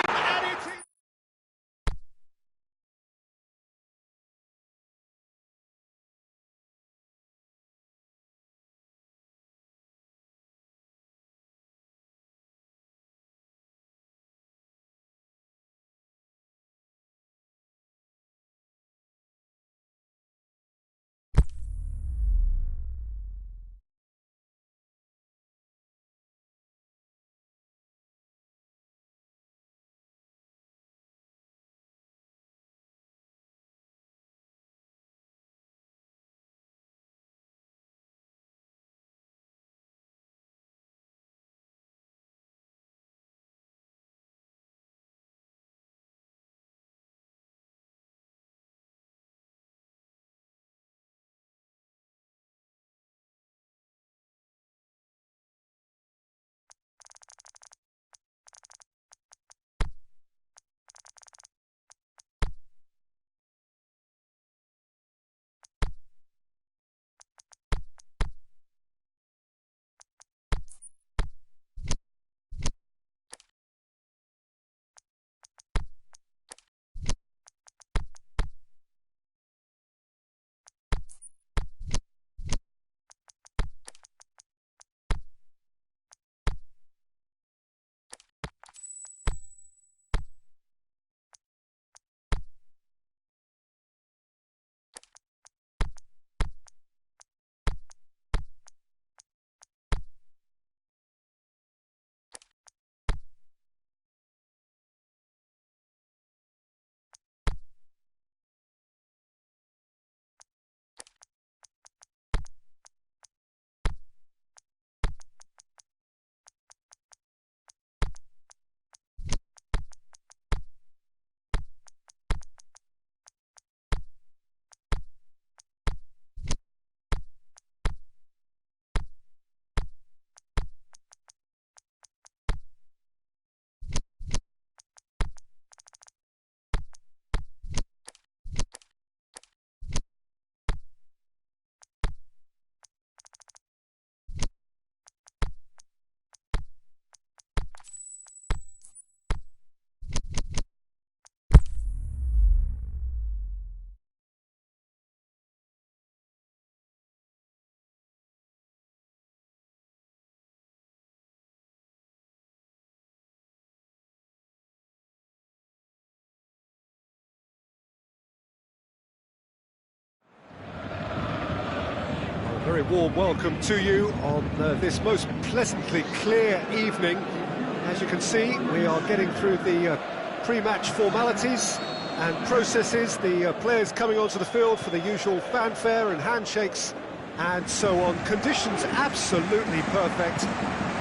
very warm welcome to you on this most pleasantly clear evening. As you can see, we are getting through the pre-match formalities and processes, the players coming onto the field for the usual fanfare and handshakes and so on. Conditions absolutely perfect.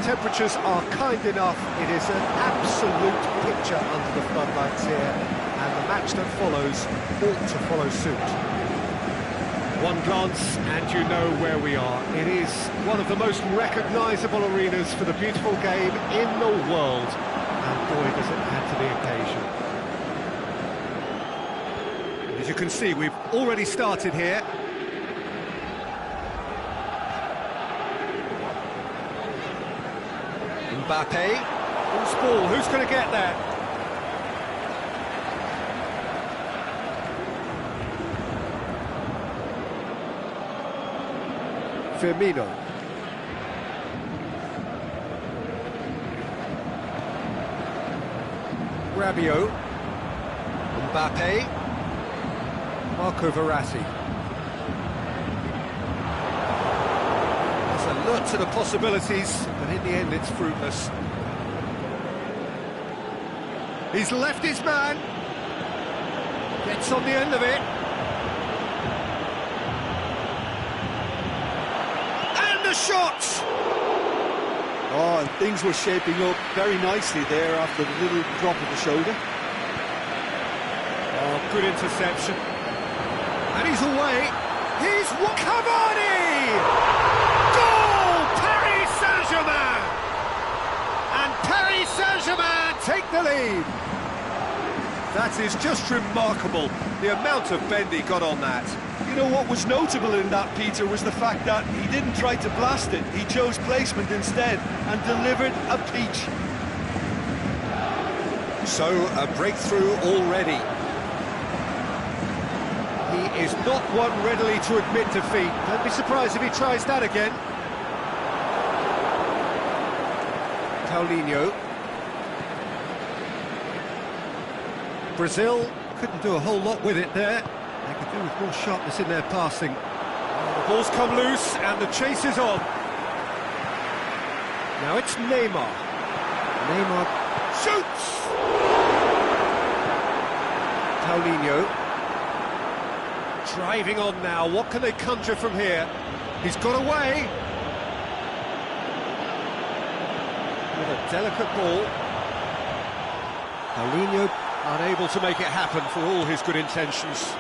Temperatures are kind enough. It is an absolute picture under the floodlights here, and the match that follows ought to follow suit. One glance and you know where we are. It is one of the most recognisable arenas for the beautiful game in the world, and boy does it add to the occasion. As you can see, we've already started here. Mbappe, loose ball, who's going to get there? Firmino. Rabiot. Mbappe. Marco Verratti. There's a lot to the possibilities, but in the end it's fruitless. He's left his man. Gets on the end of it. Shots! Oh, and things were shaping up very nicely there after the little drop of the shoulder. Oh, good interception. And he's away. He's Cavani! Goal! Paris Saint-Germain! And Paris Saint-Germain take the lead. That is just remarkable, the amount of bend he got on that. You know what was notable in that, Peter, was the fact that he didn't try to blast it. He chose placement instead and delivered a peach. So, a breakthrough already. He is not one readily to admit defeat. Don't be surprised if he tries that again. Paulinho. Brazil couldn't do a whole lot with it there. They could do with more sharpness in their passing. The ball's come loose and the chase is on. Now it's Neymar. Neymar shoots! Paulinho. Driving on now, what can they conjure from here? He's got away. With a delicate ball. Paulinho unable to make it happen for all his good intentions.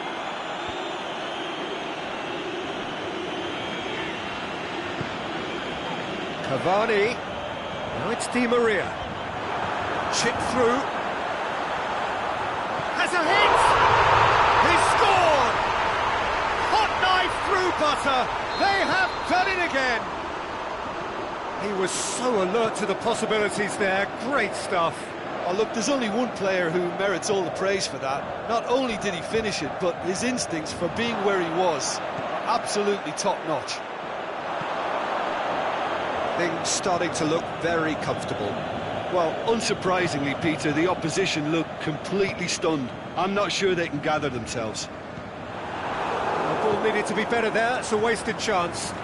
Cavani. Now it's Di Maria. Chip through. Has a hit! He scored! Hot knife through butter. They have done it again. He was so alert to the possibilities there. Great stuff. Oh, look, there's only one player who merits all the praise for that. Not only did he finish it, but his instincts for being where he was are absolutely top-notch. Things starting to look very comfortable. Well, unsurprisingly, Peter, the opposition look completely stunned. I'm not sure they can gather themselves. The ball needed to be better there. It's a wasted chance.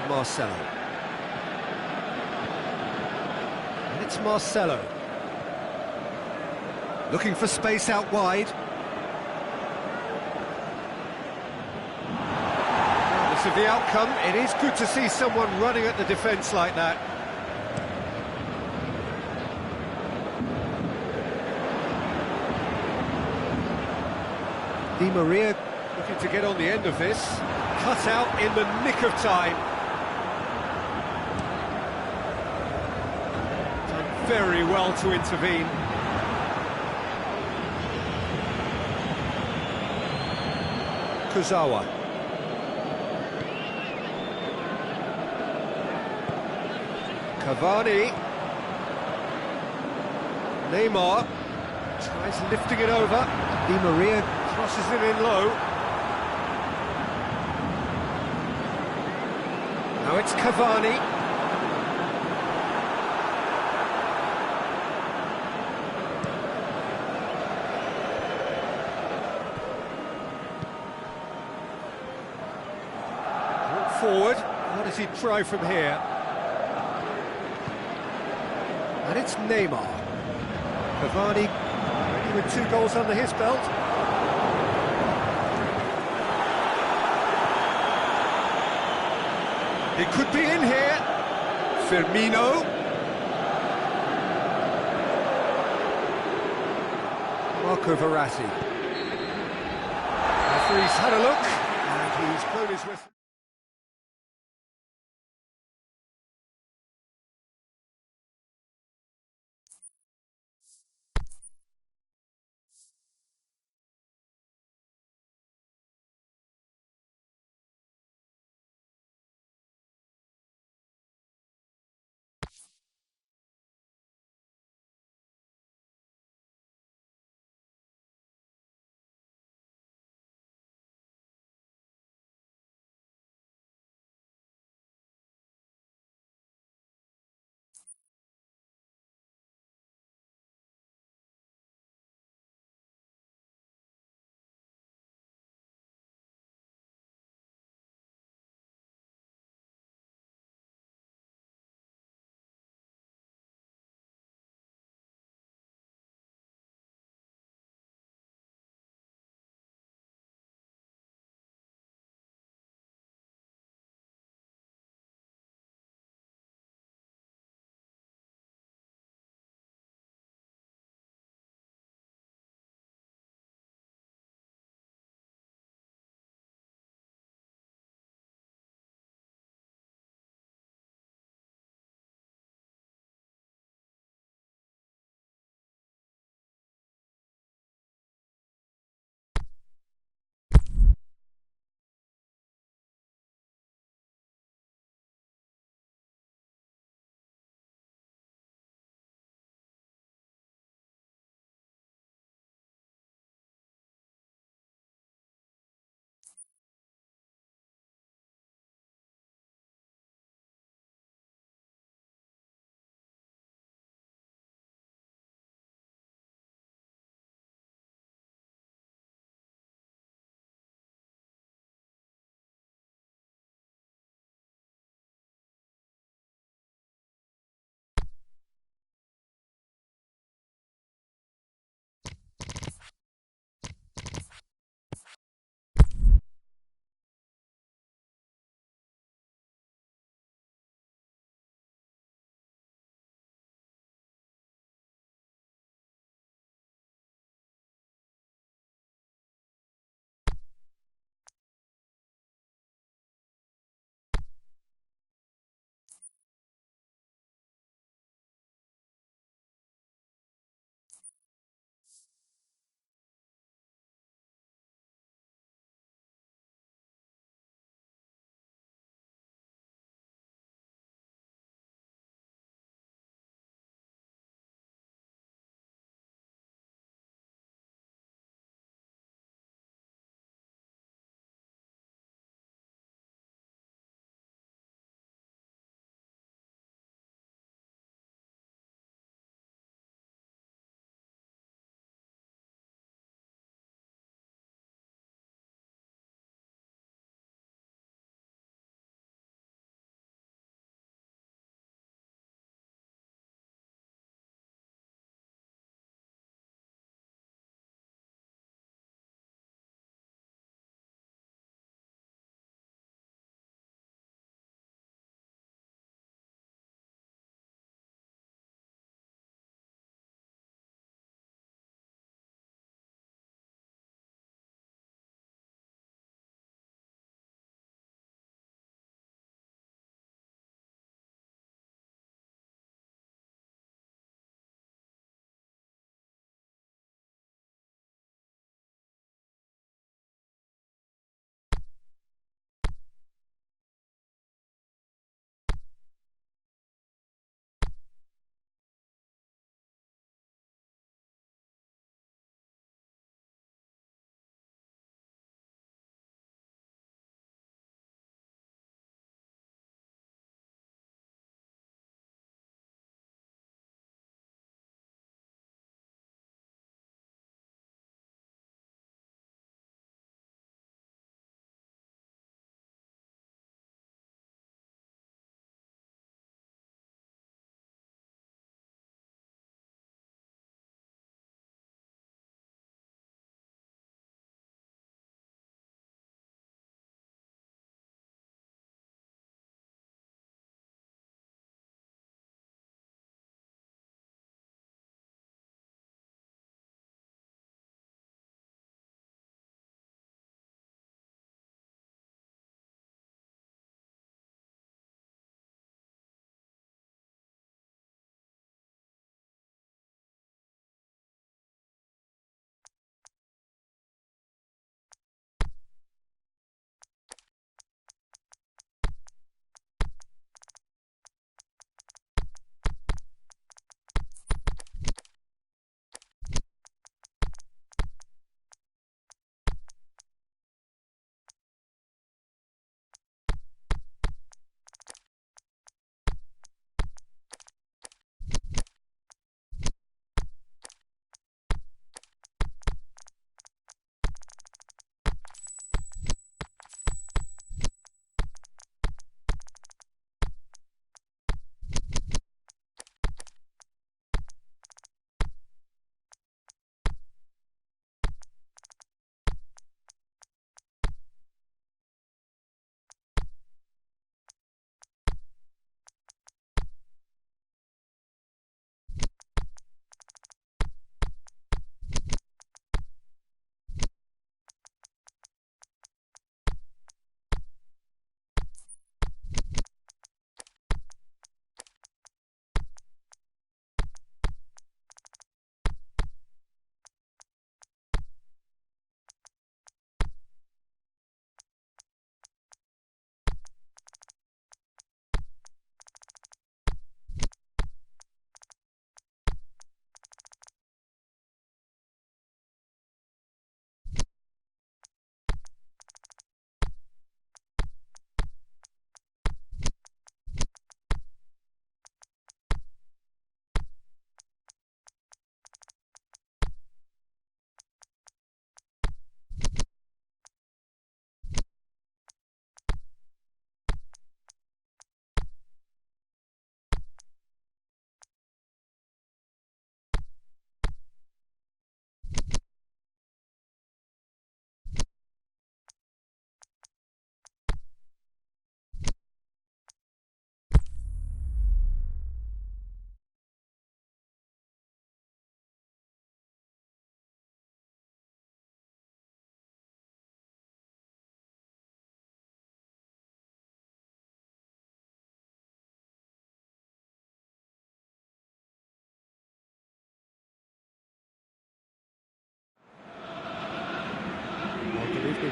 Marcelo. It's Marcelo. Looking for space out wide. Regardless of the outcome, it is good to see someone running at the defence like that. Di Maria looking to get on the end of this. Cut out in the nick of time. Very well to intervene. Kurzawa. Cavani. Neymar tries lifting it over. Di Maria crosses it in low. Now it's Cavani. forward. What does he try from here? And it's Neymar. Cavani, already with 2 goals under his belt. It could be in here. Firmino. Marco Verratti. Referee's had a look, and he's blown his whistle.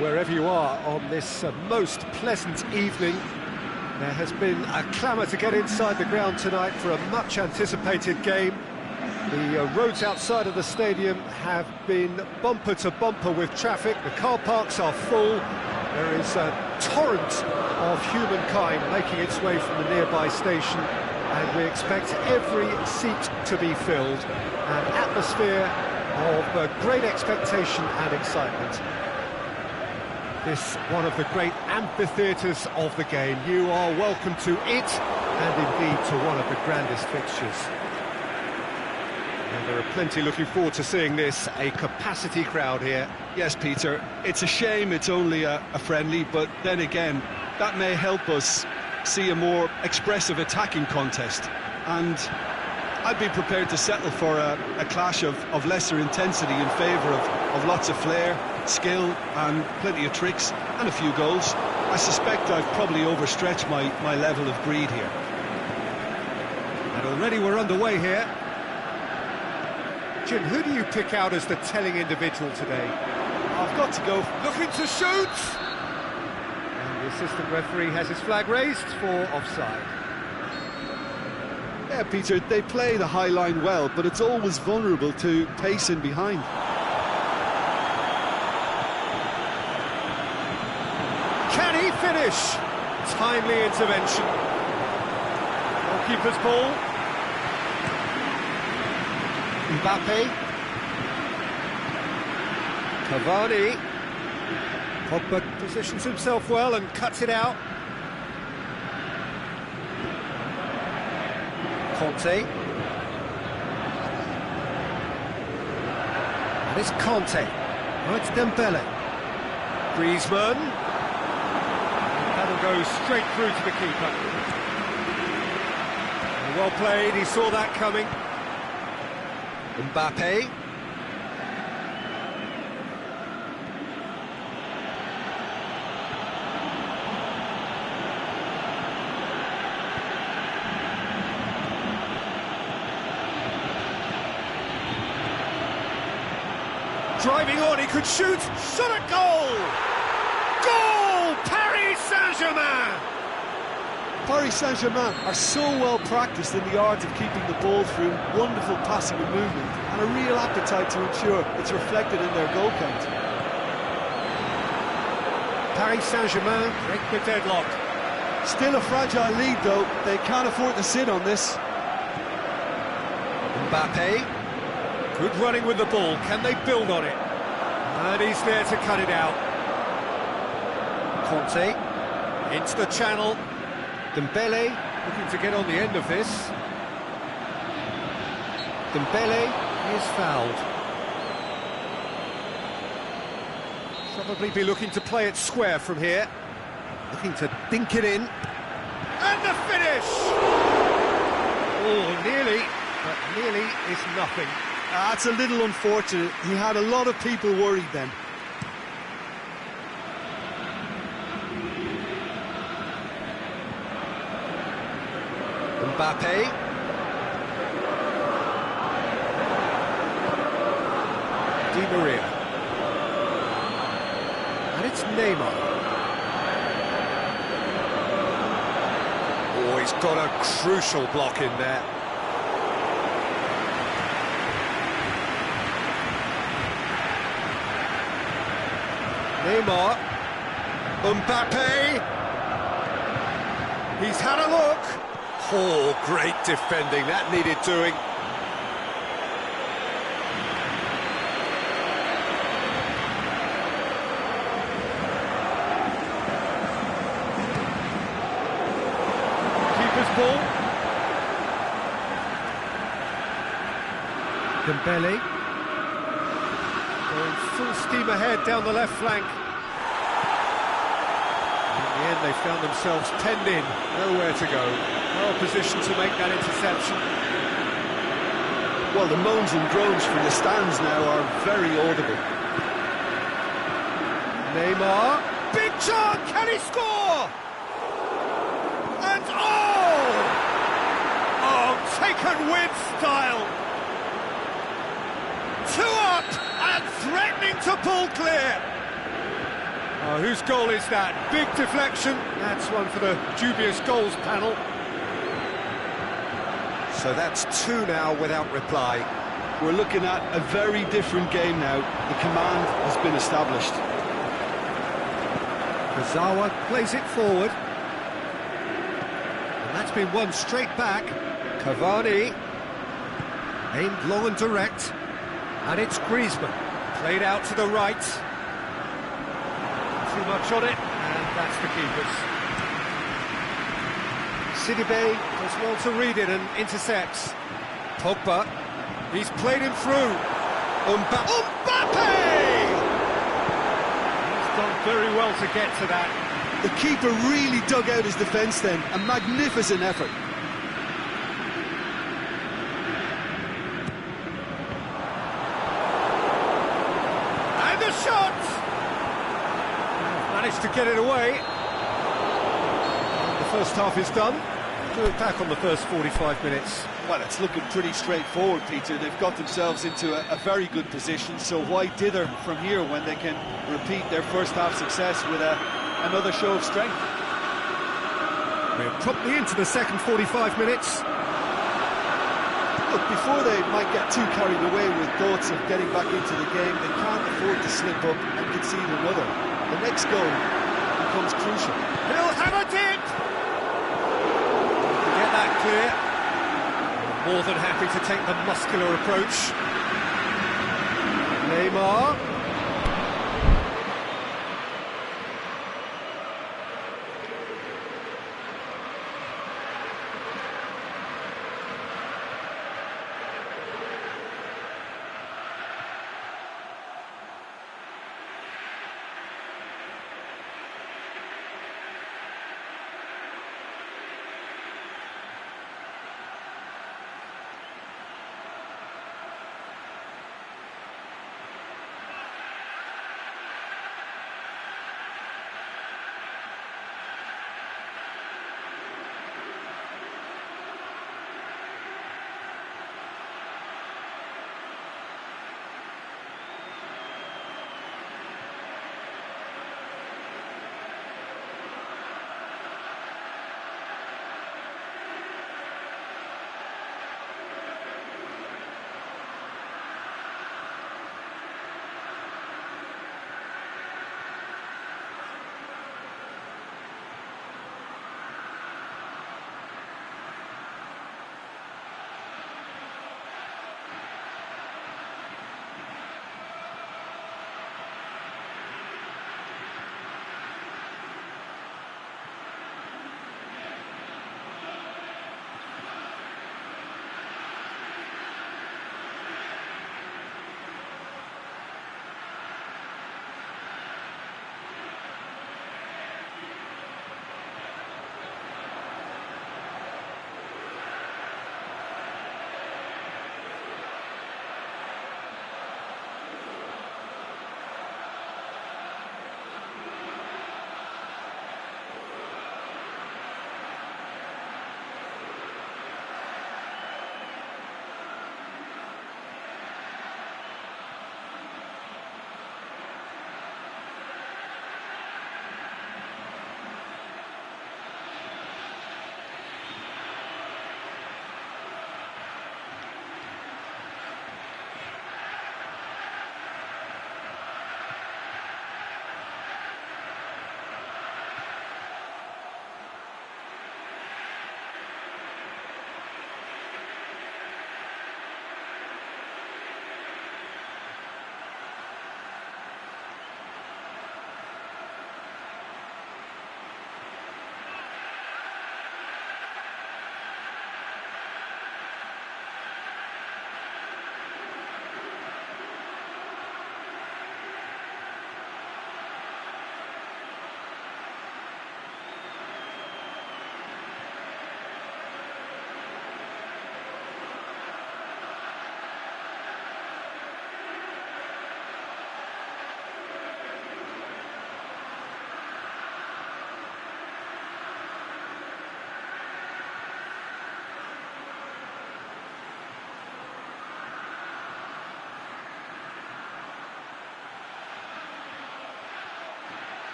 Wherever you are on this most pleasant evening, there has been a clamour to get inside the ground tonight for a much-anticipated game. The roads outside of the stadium have been bumper to bumper with traffic. The car parks are full. There is a torrent of humankind making its way from the nearby station, and we expect every seat to be filled. An atmosphere of great expectation and excitement. This one of the great amphitheatres of the game. You are welcome to it, and indeed to one of the grandest fixtures. And there are plenty looking forward to seeing this, a capacity crowd here. Yes, Peter, it's a shame it's only a friendly, but then again, that may help us see a more expressive attacking contest. And I'd be prepared to settle for a clash of lesser intensity in favour of lots of flair, skill and plenty of tricks and a few goals. I suspect I've probably overstretched my level of greed here. And already we're underway here. Jim, who do you pick out as the telling individual today? I've got to go. Looking to shoot! And the assistant referee has his flag raised for offside. Yeah, Peter, they play the high line well, but it's always vulnerable to pace in behind. Can he finish? Timely intervention. Goalkeeper's ball. Mbappe. Cavani. Pogba positions himself well and cuts it out. Conte. And it's Conte. Now it's Dembele. Griezmann. That'll go straight through to the keeper. Well played, he saw that coming. Mbappe. Driving on, he could shoot, shot at goal! Goal! Paris Saint-Germain! Paris Saint-Germain are so well practiced in the art of keeping the ball through wonderful passing and movement, and a real appetite to ensure it's reflected in their goal count. Paris Saint-Germain break the deadlock. Still a fragile lead though, they can't afford to sit on this. Mbappe. Good running with the ball, can they build on it? And he's there to cut it out. Conte, into the channel. Dembele, looking to get on the end of this. Dembele is fouled. Probably be looking to play it square from here. Looking to dink it in. And the finish! Oh, nearly, but nearly is nothing. That's a little unfortunate. He had a lot of people worried then. Mbappe. Di Maria. And it's Neymar. Oh, he's got a crucial block in there. Neymar. Mbappe. He's had a look. Oh, great defending. That needed doing. Keeper's ball. Dembele. Going full steam ahead down the left flank. In the end, they found themselves penned in, nowhere to go. Well positioned to make that interception. Well, the moans and groans from the stands now are very audible. Neymar, big chance, can he score? And taken with style. 2 up and threatening to pull clear. Oh, whose goal is that? Big deflection. That's one for the dubious goals panel. So that's two now without reply. We're looking at a very different game now. The command has been established. Kazawa plays it forward. And that's been won straight back. Cavani. Aimed long and direct. And it's Griezmann. Played out to the right. Too much on it. And that's the keeper's. Sidibe does well to read it and intercepts. Pogba. He's played him through. Mbappe! He's done very well to get to that. The keeper really dug out his defence then. A magnificent effort. And the shot! Managed to get it away. The first half is done. Look back on the first 45 minutes. Well, it's looking pretty straightforward, Peter. They've got themselves into a very good position, so why dither from here when they can repeat their first half success with another show of strength? We're promptly into the second 45 minutes. Look, before they might get too carried away with thoughts of getting back into the game, they can't afford to slip up and concede another. The next goal becomes crucial. He'll hammer it! Get that clear. More than happy to take the muscular approach. Neymar.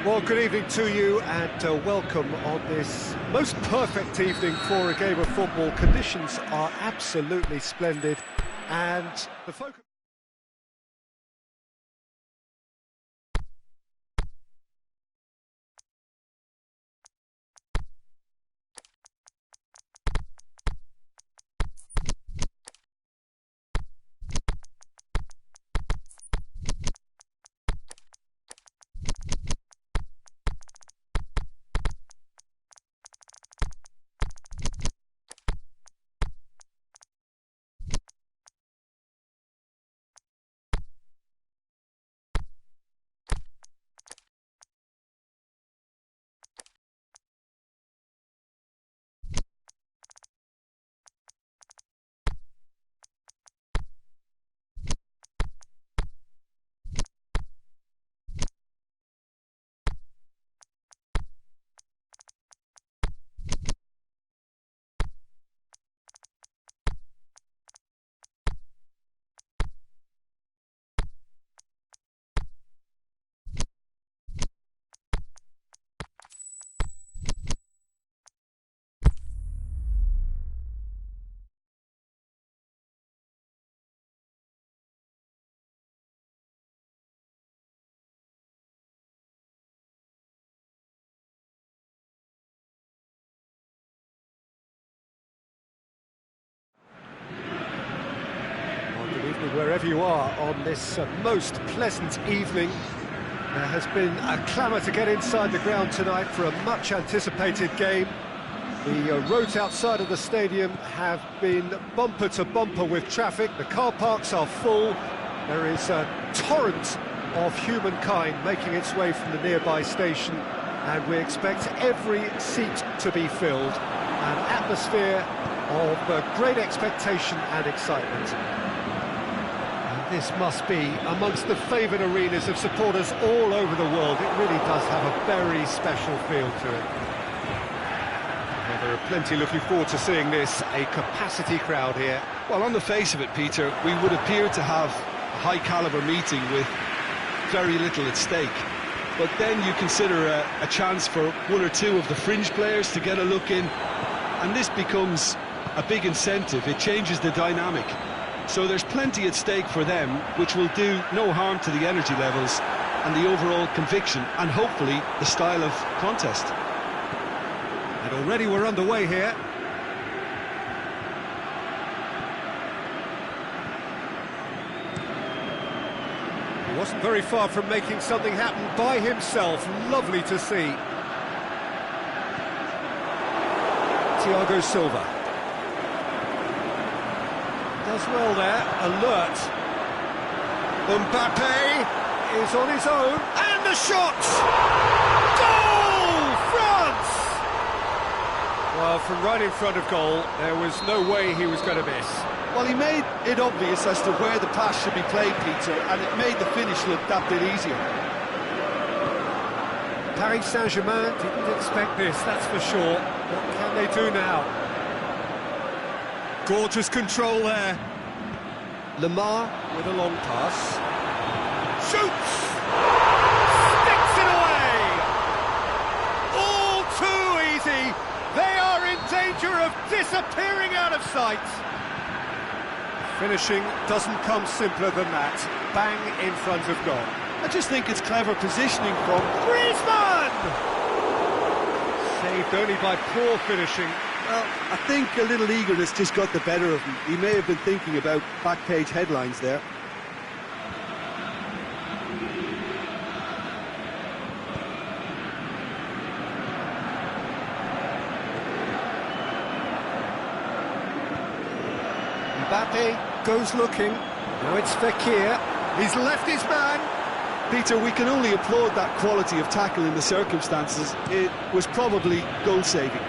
Well, good evening to you and welcome on this most perfect evening for a game of football. Conditions are absolutely splendid and the focus... Wherever you are on this most pleasant evening, there has been a clamour to get inside the ground tonight for a much-anticipated game. The roads outside of the stadium have been bumper to bumper with traffic. The car parks are full. There is a torrent of humankind making its way from the nearby station, and we expect every seat to be filled. An atmosphere of great expectation and excitement. This must be amongst the favoured arenas of supporters all over the world. It really does have a very special feel to it. Well, there are plenty looking forward to seeing this, a capacity crowd here. Well, on the face of it, Peter, we would appear to have a high-caliber meeting with very little at stake. But then you consider a chance for one or two of the fringe players to get a look in, and this becomes a big incentive. It changes the dynamic. So there's plenty at stake for them, which will do no harm to the energy levels and the overall conviction and hopefully the style of contest. And already we're underway here. He wasn't very far from making something happen by himself. Lovely to see. Thiago Silva. Does well there, alert. Mbappe is on his own, and the shot! Goal! France! Well, from right in front of goal, there was no way he was going to miss. Well, he made it obvious as to where the pass should be played, Peter, and it made the finish look that bit easier. Paris Saint-Germain didn't expect this, that's for sure. What can they do now? Gorgeous control there. Lamar with a long pass. Shoots! Sticks it away! All too easy. They are in danger of disappearing out of sight. Finishing doesn't come simpler than that. Bang in front of goal. I just think it's clever positioning from Griezmann! Saved only by poor finishing. Well, I think a little eagerness just got the better of him. He may have been thinking about back-page headlines there. Mbappe goes looking. Now it's Fekir. He's left his man. Peter, we can only applaud that quality of tackle in the circumstances. It was probably goal-saving.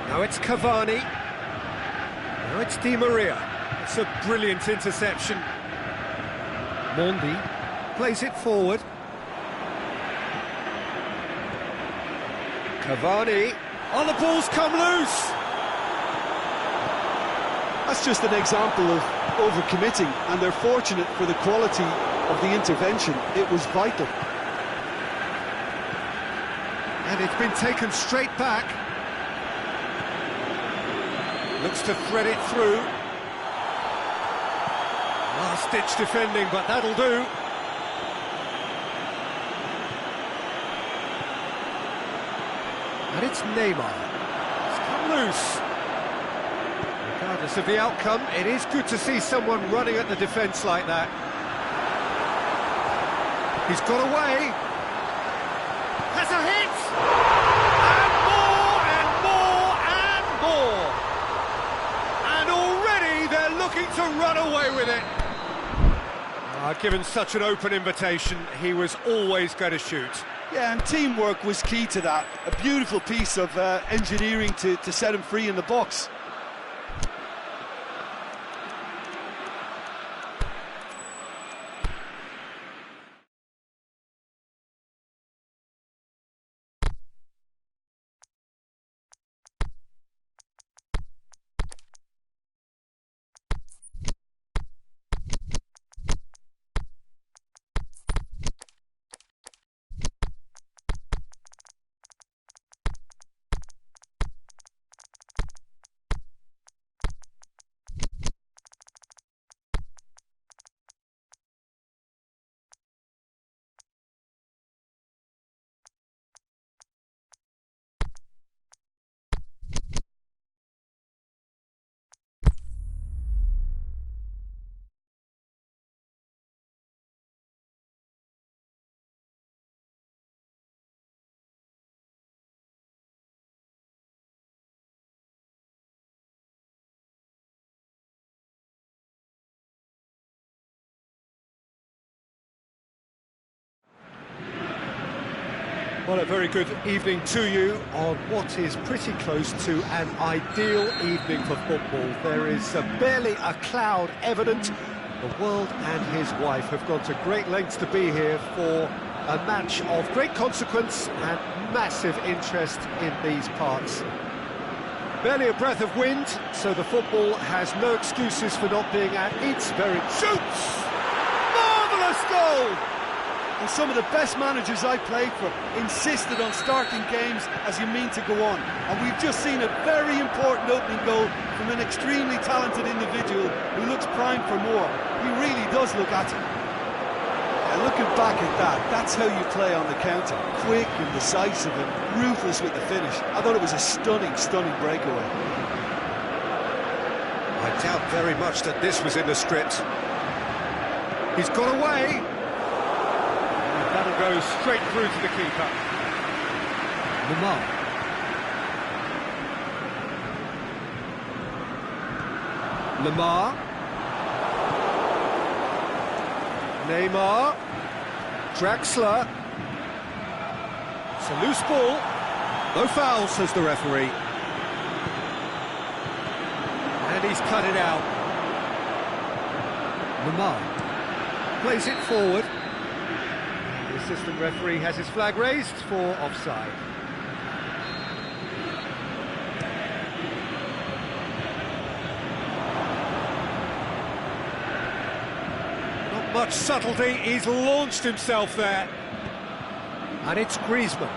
Now it's Cavani. Now it's Di Maria. It's a brilliant interception. Mondi plays it forward. Cavani. Oh, the ball's come loose! That's just an example of overcommitting, and they're fortunate for the quality of the intervention. It was vital. And it's been taken straight back. Looks to thread it through. Last-ditch defending, but that'll do. And it's Neymar. It's come loose. Regardless of the outcome, it is good to see someone running at the defence like that. He's got away. Has a hit! And more and more and more! And already they're looking to run away with it. Given such an open invitation, he was always going to shoot. Yeah, and teamwork was key to that. A beautiful piece of engineering to set him free in the box. Well, a very good evening to you on what is pretty close to an ideal evening for football. There is barely a cloud evident. The world and his wife have gone to great lengths to be here for a match of great consequence and massive interest in these parts. Barely a breath of wind, so the football has no excuses for not being at its very... Shoots! Marvellous goal! And some of the best managers I played for insisted on starting games as you mean to go on. And we've just seen a very important opening goal from an extremely talented individual who looks primed for more. He really does look at it. Yeah, looking back at that, that's how you play on the counter. Quick and decisive and ruthless with the finish. I thought it was a stunning, stunning breakaway. I doubt very much that this was in the script. He's got away. That'll go straight through to the keeper. Lamar. Lamar. Neymar. Draxler. It's a loose ball. No foul, says the referee. And he's cut it out. Lamar plays it forward. The assistant referee has his flag raised for offside. Not much subtlety, he's launched himself there. And it's Griezmann.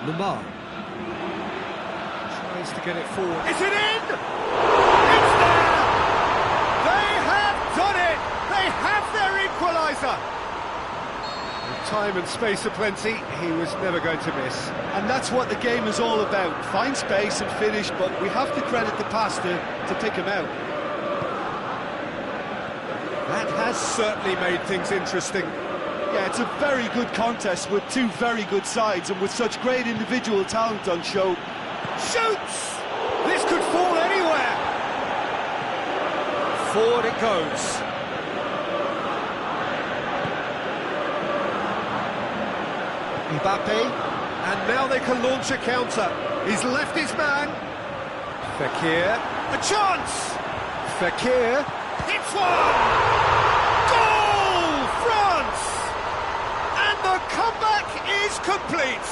Lamar tries to get it forward. Is it in? It's there! They have done it! They have their equaliser! Time and space aplenty, he was never going to miss. And that's what the game is all about. Find space and finish, but we have to credit the pass to pick him out. That has certainly made things interesting. Yeah, it's a very good contest with two very good sides and with such great individual talent on show. Shoots! This could fall anywhere! Forward it goes. Mbappe, and now they can launch a counter. He's left his man. Fekir, a chance! Fekir, hits one! Goal, France! And the comeback is complete.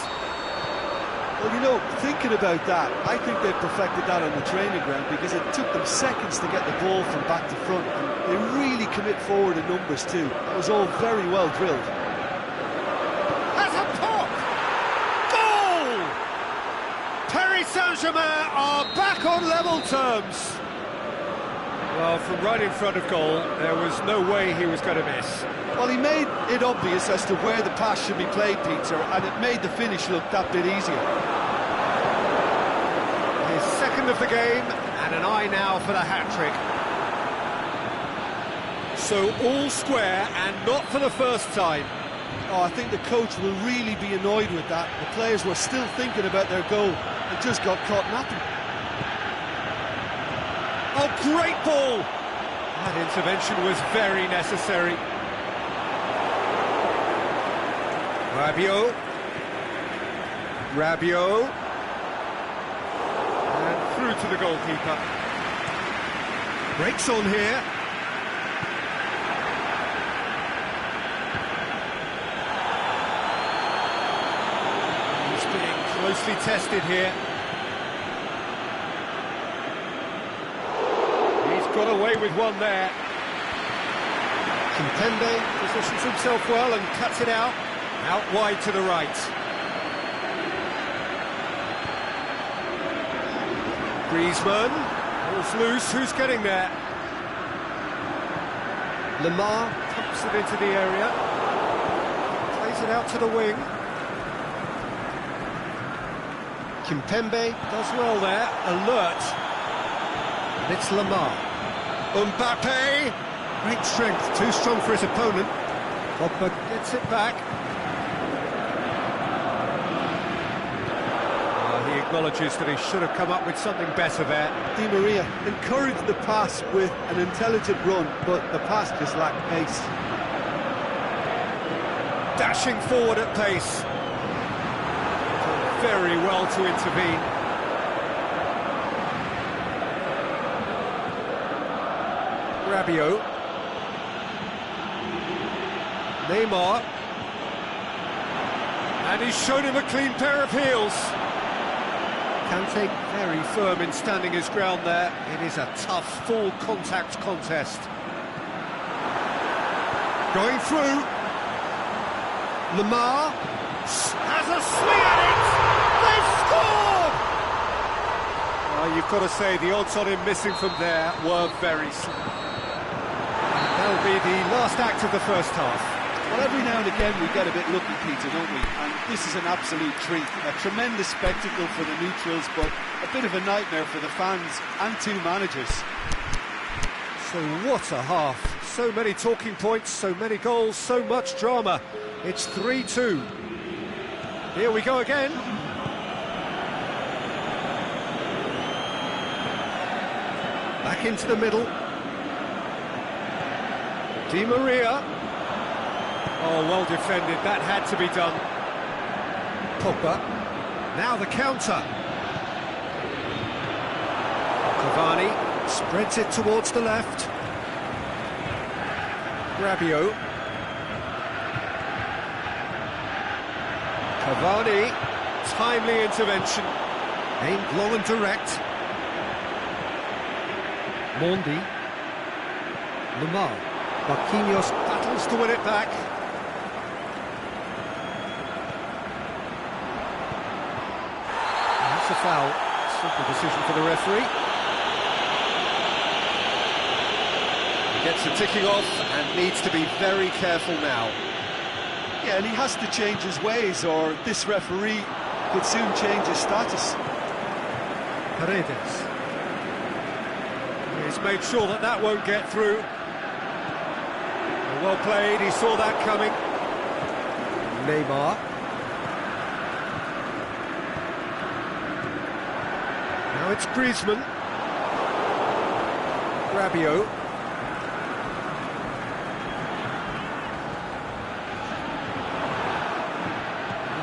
Well, you know, thinking about that, I think they perfected that on the training ground because it took them seconds to get the ball from back to front, and they really commit forward in numbers too. It was all very well drilled. Has a pop! Goal! Paris Saint-Germain are back on level terms. Well, from right in front of goal, there was no way he was going to miss. Well, he made it obvious as to where the pass should be played, Peter, and it made the finish look that bit easier. His second of the game, and an eye now for the hat-trick. So all square, and not for the first time. Oh, I think the coach will really be annoyed with that. The players were still thinking about their goal and just got caught napping. Oh, great ball! That intervention was very necessary. Rabiot. And through to the goalkeeper. Breaks on here. He's being closely tested here. He's got away with one there. Kimpembe positions himself well and cuts it out. Out wide to the right. Griezmann. Ball's loose. Who's getting there? Lamar pumps it into the area. Plays it out to the wing. Kimpembe does well there. Alert. And it's Lamar. Mbappe. Great strength. Too strong for his opponent. Pogba gets it back. He acknowledges that he should have come up with something better there. Di Maria encouraged the pass with an intelligent run, but the pass just lacked pace. Dashing forward at pace. Very well to intervene. Rabiot. Neymar. And he's shown him a clean pair of heels. Kante very firm in standing his ground there. It is a tough, full contact contest. Going through. Lamar has a swing at it! They've scored! You've got to say the odds on him missing from there were very slim. That'll be the last act of the first half. Well, every now and again we get a bit lucky, Peter, don't we? And this is an absolute treat. A tremendous spectacle for the neutrals, but a bit of a nightmare for the fans and two managers. So what a half. So many talking points, so many goals, so much drama. It's 3-2. Here we go again. Back into the middle. Di Maria. Oh, well defended. That had to be done. Pogba. Now the counter. Cavani spreads it towards the left. Rabiot. Cavani. Timely intervention. Aimed long and direct. Mondi. Lamar. Marquinhos battles to win it back. That's a foul. Simple decision for the referee. He gets the ticking off and needs to be very careful now. Yeah, and he has to change his ways, or this referee could soon change his status. Paredes. He's made sure that that won't get through. Well played, he saw that coming. Neymar. Now it's Griezmann. Rabiot.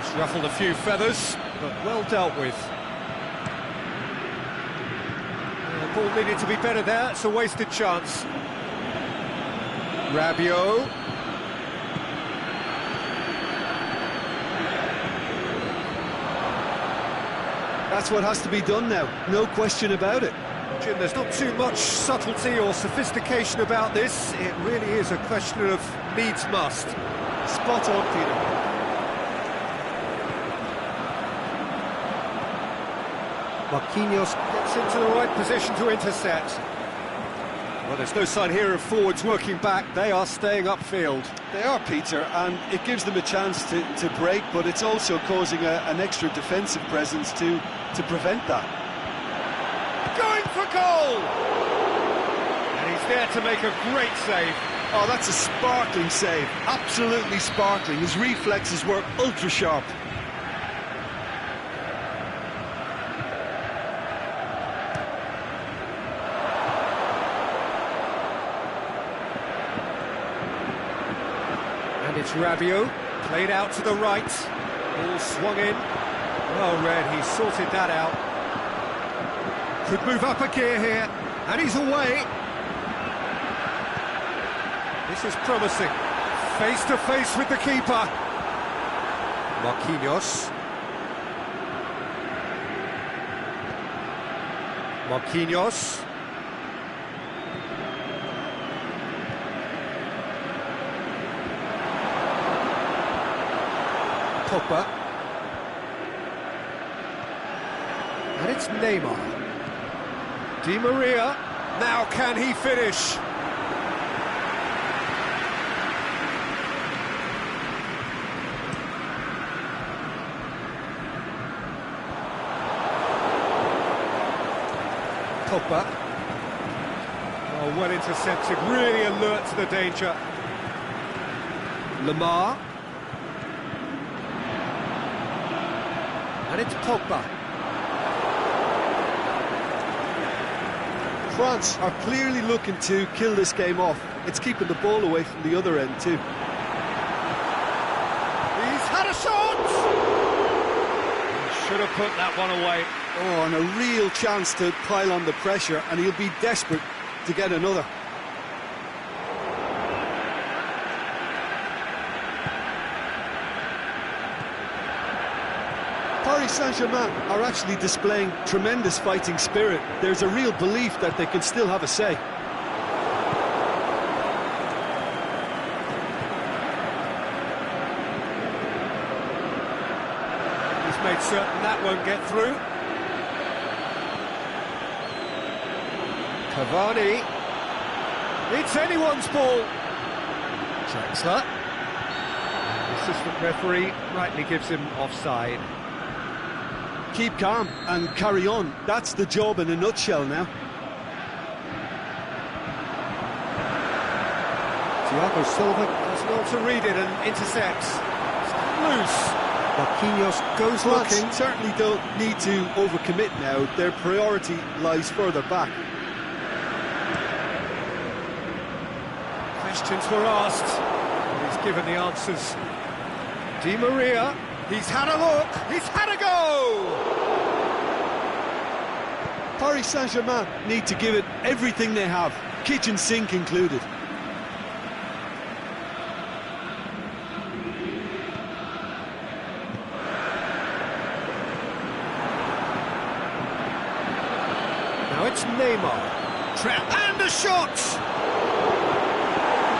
He's ruffled a few feathers, but well dealt with. The ball needed to be better there, it's a wasted chance. Rabiot. That's what has to be done now, no question about it. Jim, there's not too much subtlety or sophistication about this. It really is a question of needs must. Spot on, Peter. Marquinhos gets into the right position to intercept. Well, there's no sign here of forwards working back. They are staying upfield. They are, Peter, and it gives them a chance to break, but it's also causing an extra defensive presence to prevent that. Going for goal! And he's there to make a great save. Oh, that's a sparkling save. Absolutely sparkling. His reflexes were ultra-sharp. And it's Rabiot, played out to the right. Ball swung in. Well read, he sorted that out. Could move up a gear here, and he's away. This is promising. Face to face with the keeper. Marquinhos. Marquinhos. Pogba. And it's Neymar. Di Maria. Now can he finish? Pogba. Oh, well intercepted, really alert to the danger. Lamar. And it's Pogba. France are clearly looking to kill this game off. It's keeping the ball away from the other end too. He's had a shot! He should have put that one away. Oh, and a real chance to pile on the pressure, and he'll be desperate to get another. Paris Saint-Germain are actually displaying tremendous fighting spirit. There's a real belief that they can still have a say. He's made certain that won't get through. Cavani. It's anyone's ball. Draxler. The assistant referee rightly gives him offside. Keep calm and carry on. That's the job in a nutshell now. Thiago Silva does not to read it and intercepts. It's loose. Marquinhos goes France looking. certainly don't need to overcommit now. Their priority lies further back. Questions were asked, and he's given the answers. Di Maria, he's had a look, he's had a go! Paris Saint-Germain need to give it everything they have, kitchen sink included. Now it's Neymar. And a shot!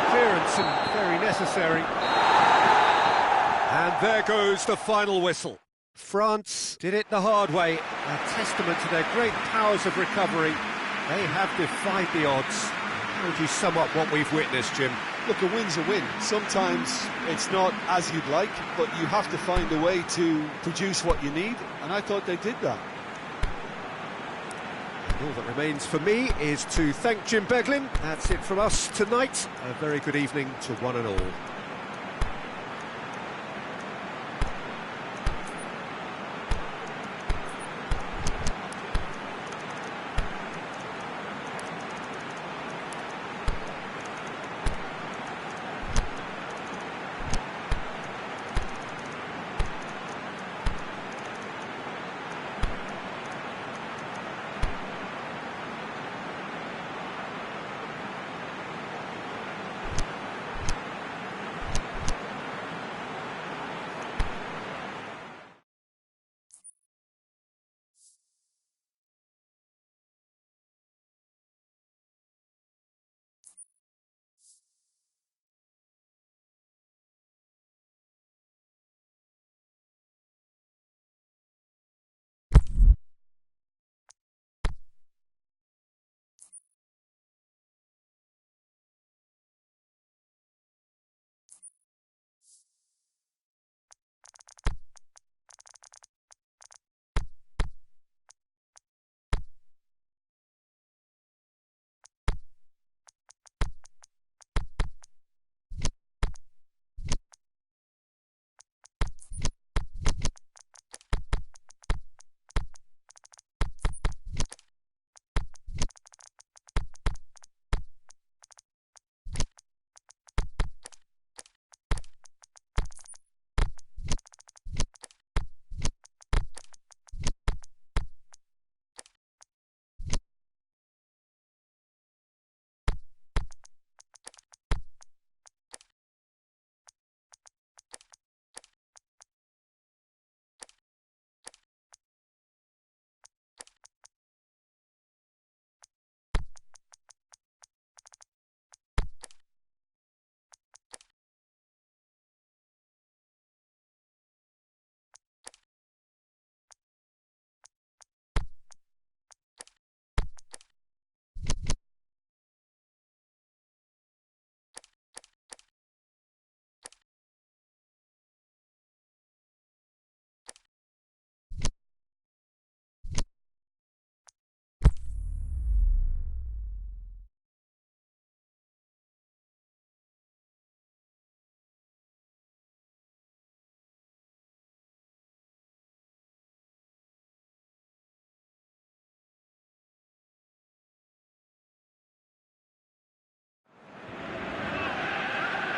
Clearance and very necessary. And there goes the final whistle. France did it the hard way, a testament to their great powers of recovery. They have defied the odds. How would you sum up what we've witnessed, Jim? Look, a win's a win. Sometimes it's not as you'd like, but you have to find a way to produce what you need, and I thought they did that. All that remains for me is to thank Jim Beglin. That's it from us tonight. A very good evening to one and all.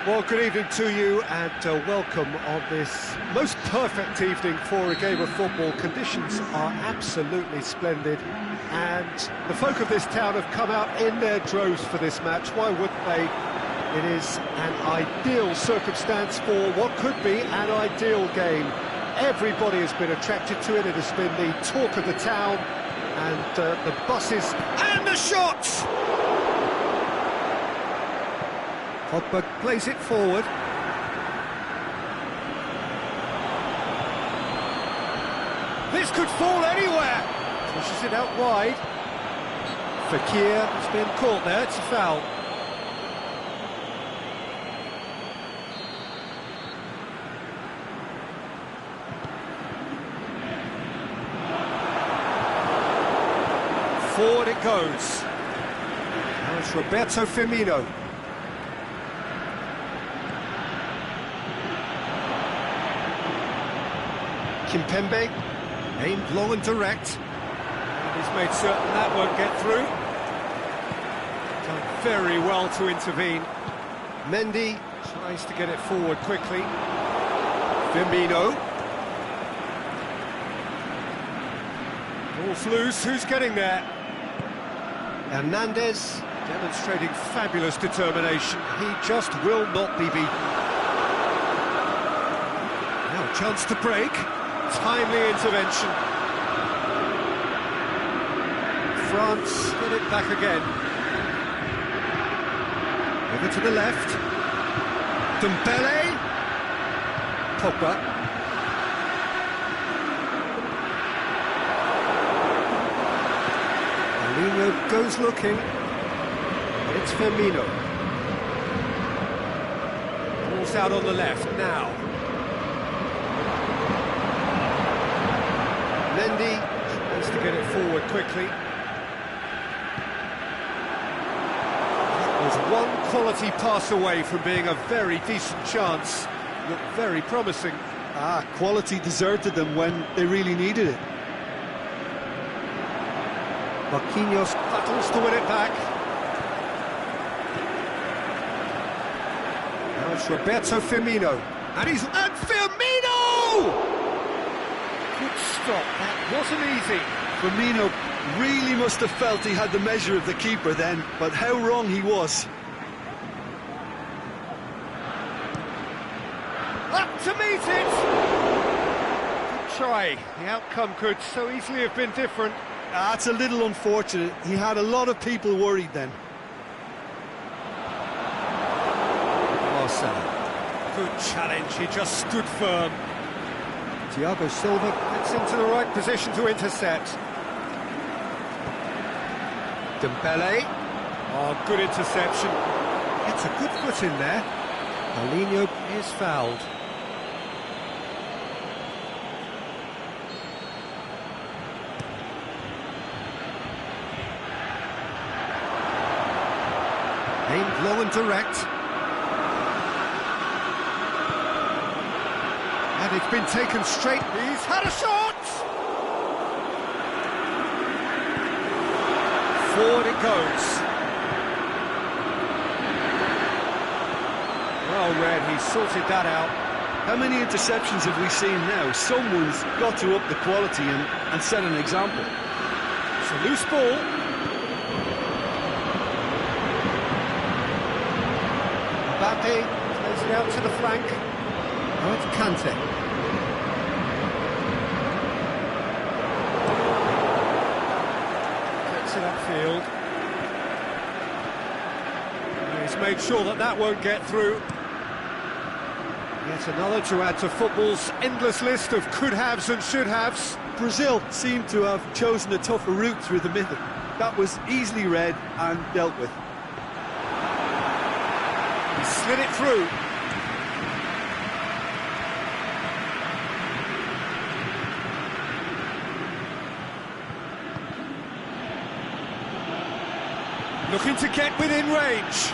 Well, good evening to you and welcome on this most perfect evening for a game of football. Conditions are absolutely splendid and the folk of this town have come out in their droves for this match. Why wouldn't they? It is an ideal circumstance for what could be an ideal game. Everybody has been attracted to it. It has been the talk of the town and the buses and the shots! Pogba plays it forward. This could fall anywhere. Pushes it out wide. Fekir has been caught there. It's a foul. Forward it goes. Now it's Roberto Firmino. Kimpembe, aimed low and direct. And he's made certain that won't get through. Done very well to intervene. Mendy tries to get it forward quickly. Firmino. Ball's loose, who's getting there? Hernandez demonstrating fabulous determination. He just will not be beaten. Now a chance to break. Timely intervention. France get it back again. Over to the left. Dembele. Pogba. Paulinho goes looking. It's Firmino. Ball's out on the left now. Mendy tries to get it forward quickly. That was one quality pass away from being a very decent chance. Looked very promising. Quality deserted them when they really needed it. Marquinhos battles to win it back. Now it's Roberto Firmino. And Firmino! Good stop, that wasn't easy. Firmino really must have felt he had the measure of the keeper then, but how wrong he was. Up to meet it! Good try. The outcome could so easily have been different. It's a little unfortunate. He had a lot of people worried then. Marcelo. Good challenge, he just stood firm. Thiago Silva gets into the right position to intercept. Dembele. Oh, good interception. Gets a good foot in there. Paulinho is fouled. Aimed low and direct. And it's been taken straight. He's had a shot! Forward it goes. Well read, he sorted that out. How many interceptions have we seen now? Someone's got to up the quality and set an example. It's a loose ball. Mbappe plays it out to the flank. Oh, it's Kante. Gets it upfield. He's made sure that that won't get through. Yet another to add to football's endless list of could-haves and should-haves. Brazil seemed to have chosen a tougher route through the middle. That was easily read and dealt with. He slid it through. Looking to get within range.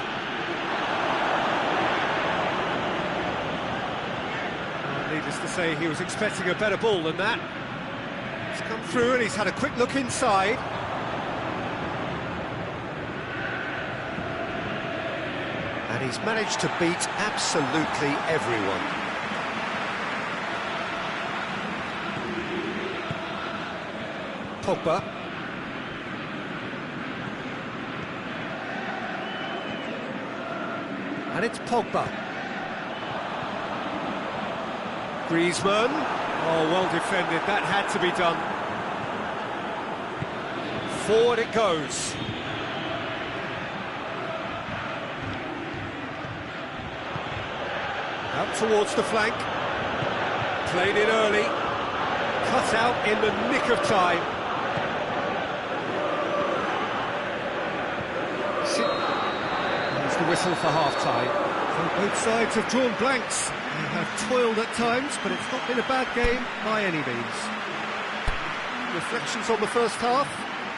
Needless to say, he was expecting a better ball than that. He's come through and he's had a quick look inside. And And he's managed to beat absolutely everyone. Pogba. And it's Pogba. Griezmann. Oh, well defended. That had to be done. Forward it goes. Out towards the flank. Played it early. Cut out in the nick of time. There's the whistle for half-time. So both sides have drawn blanks. They have toiled at times, but it's not been a bad game by any means. Reflections on the first half?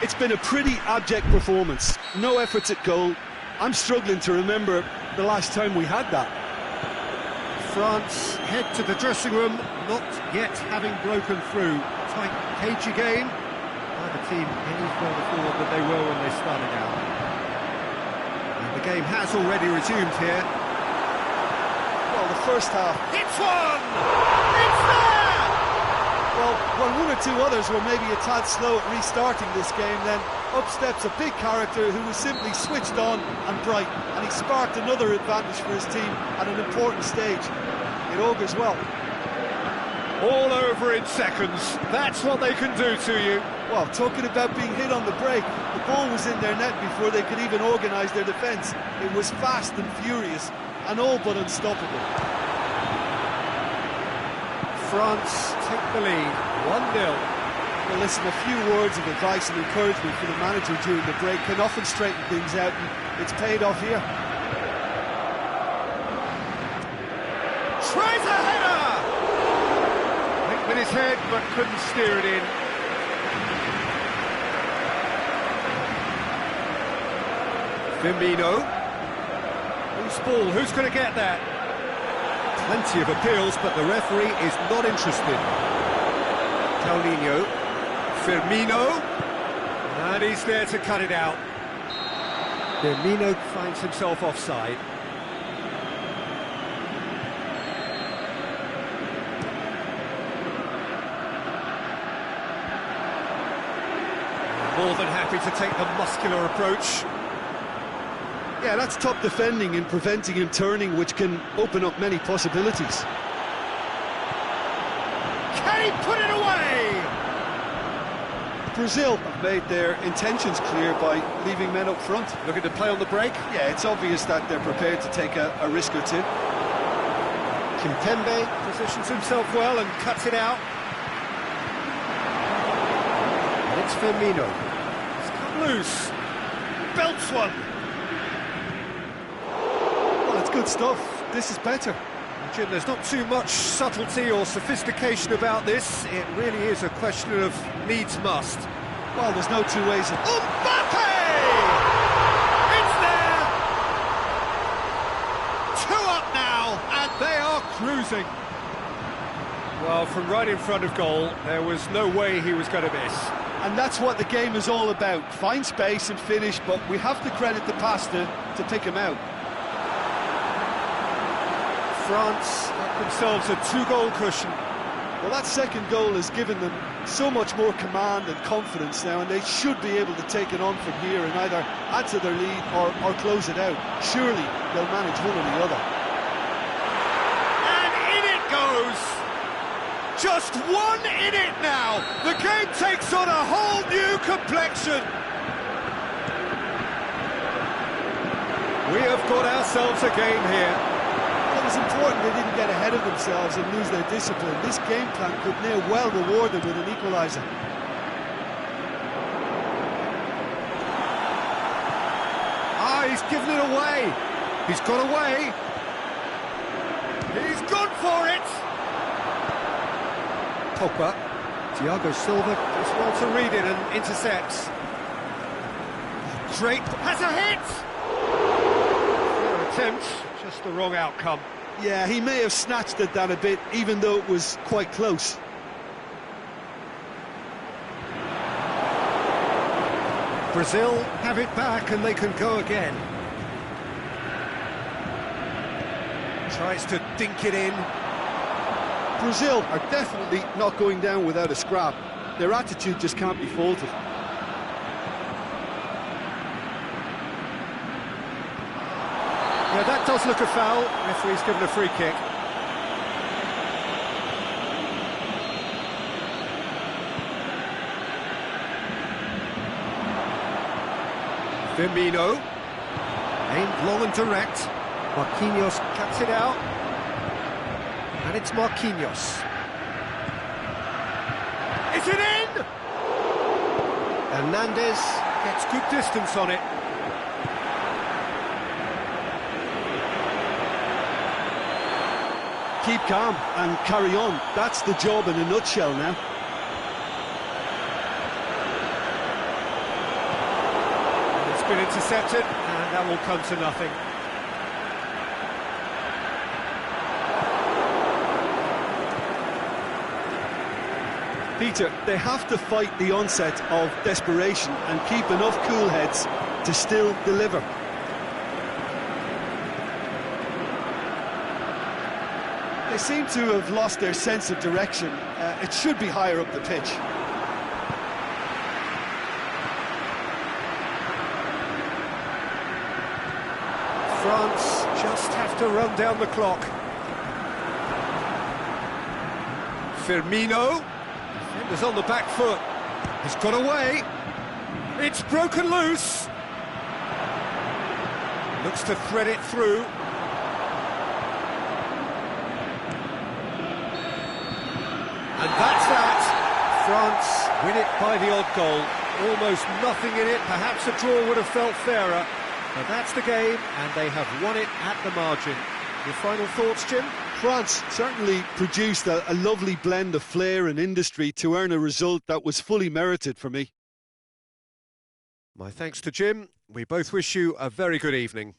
It's been a pretty abject performance. No efforts at goal. I'm struggling to remember the last time we had that. France head to the dressing room, not yet having broken through. Tight, cagey game. Neither team any further forward than they were when they started out. And the game has already resumed here. Well, the first half. It's one! It's there! Well, when one or two others were maybe a tad slow at restarting this game, then up steps a big character who was simply switched on and bright, and he sparked another advantage for his team at an important stage. It augurs well. All over in seconds. That's what they can do to you. Well, talking about being hit on the break, the ball was in their net before they could even organise their defence. It was fast and furious, and all but unstoppable. France take the lead, 1-0. Well, listen, a few words of advice and encouragement for the manager during the break can often straighten things out, and it's paid off here. Tries a header! Hit with his head, but couldn't steer it in. Firmino. Loose ball, who's going to get that? Plenty of appeals, but the referee is not interested. Paulinho. Firmino. And he's there to cut it out. Firmino finds himself offside. More than happy to take the muscular approach. Yeah, that's top defending and preventing him turning, which can open up many possibilities. Can he put it away? Brazil have made their intentions clear by leaving men up front. Looking to play on the break. Yeah, it's obvious that they're prepared to take a risk or two. Kimpembe positions himself well and cuts it out. And it's Firmino. He's come loose. Belts one. Well, it's good stuff. This is better. Jim, there's not too much subtlety or sophistication about this. It really is a question of needs must. Well, there's no two ways. Mbappe! It's there! 2 up now, and they are cruising. Well, from right in front of goal, there was no way he was going to miss. And that's what the game is all about. Find space and finish, but we have to credit the passer to pick him out. France have themselves a 2-goal cushion. Well, that second goal has given them so much more command and confidence now, and they should be able to take it on from here and either add to their lead or close it out. Surely they'll manage one or the other. And in it goes! Just 1 in it now! The game takes on a whole new complexion! We have got ourselves a game here. It was important they didn't get ahead of themselves and lose their discipline. This game plan could now well reward them with an equaliser. Ah, he's given it away. He's got away. He's gone for it. Pogba. Thiago Silva does well to read it and intercepts. Great. Has a hit. Fair attempt, just the wrong outcome. Yeah, he may have snatched at that a bit, even though it was quite close. Brazil have it back and they can go again. Tries to dink it in. Brazil are definitely not going down without a scrap. Their attitude just can't be faulted. Yeah, that does look a foul. Referee's given a free kick. Firmino. Aimed long and direct. Marquinhos cuts it out. And it's Marquinhos. Is it in? Hernandez gets good distance on it. Keep calm and carry on. That's the job in a nutshell now. It's been intercepted, and that will come to nothing. Peter, they have to fight the onset of desperation and keep enough cool heads to still deliver. They seem to have lost their sense of direction. It should be higher up the pitch. France just have to run down the clock. Firmino. Defender's on the back foot. He's got away. It's broken loose. Looks to thread it through. And that's that. France win it by the odd goal. Almost nothing in it. Perhaps a draw would have felt fairer. But that's the game, and they have won it at the margin. Your final thoughts, Jim? France certainly produced a lovely blend of flair and industry to earn a result that was fully merited for me. My thanks to Jim. We both wish you a very good evening.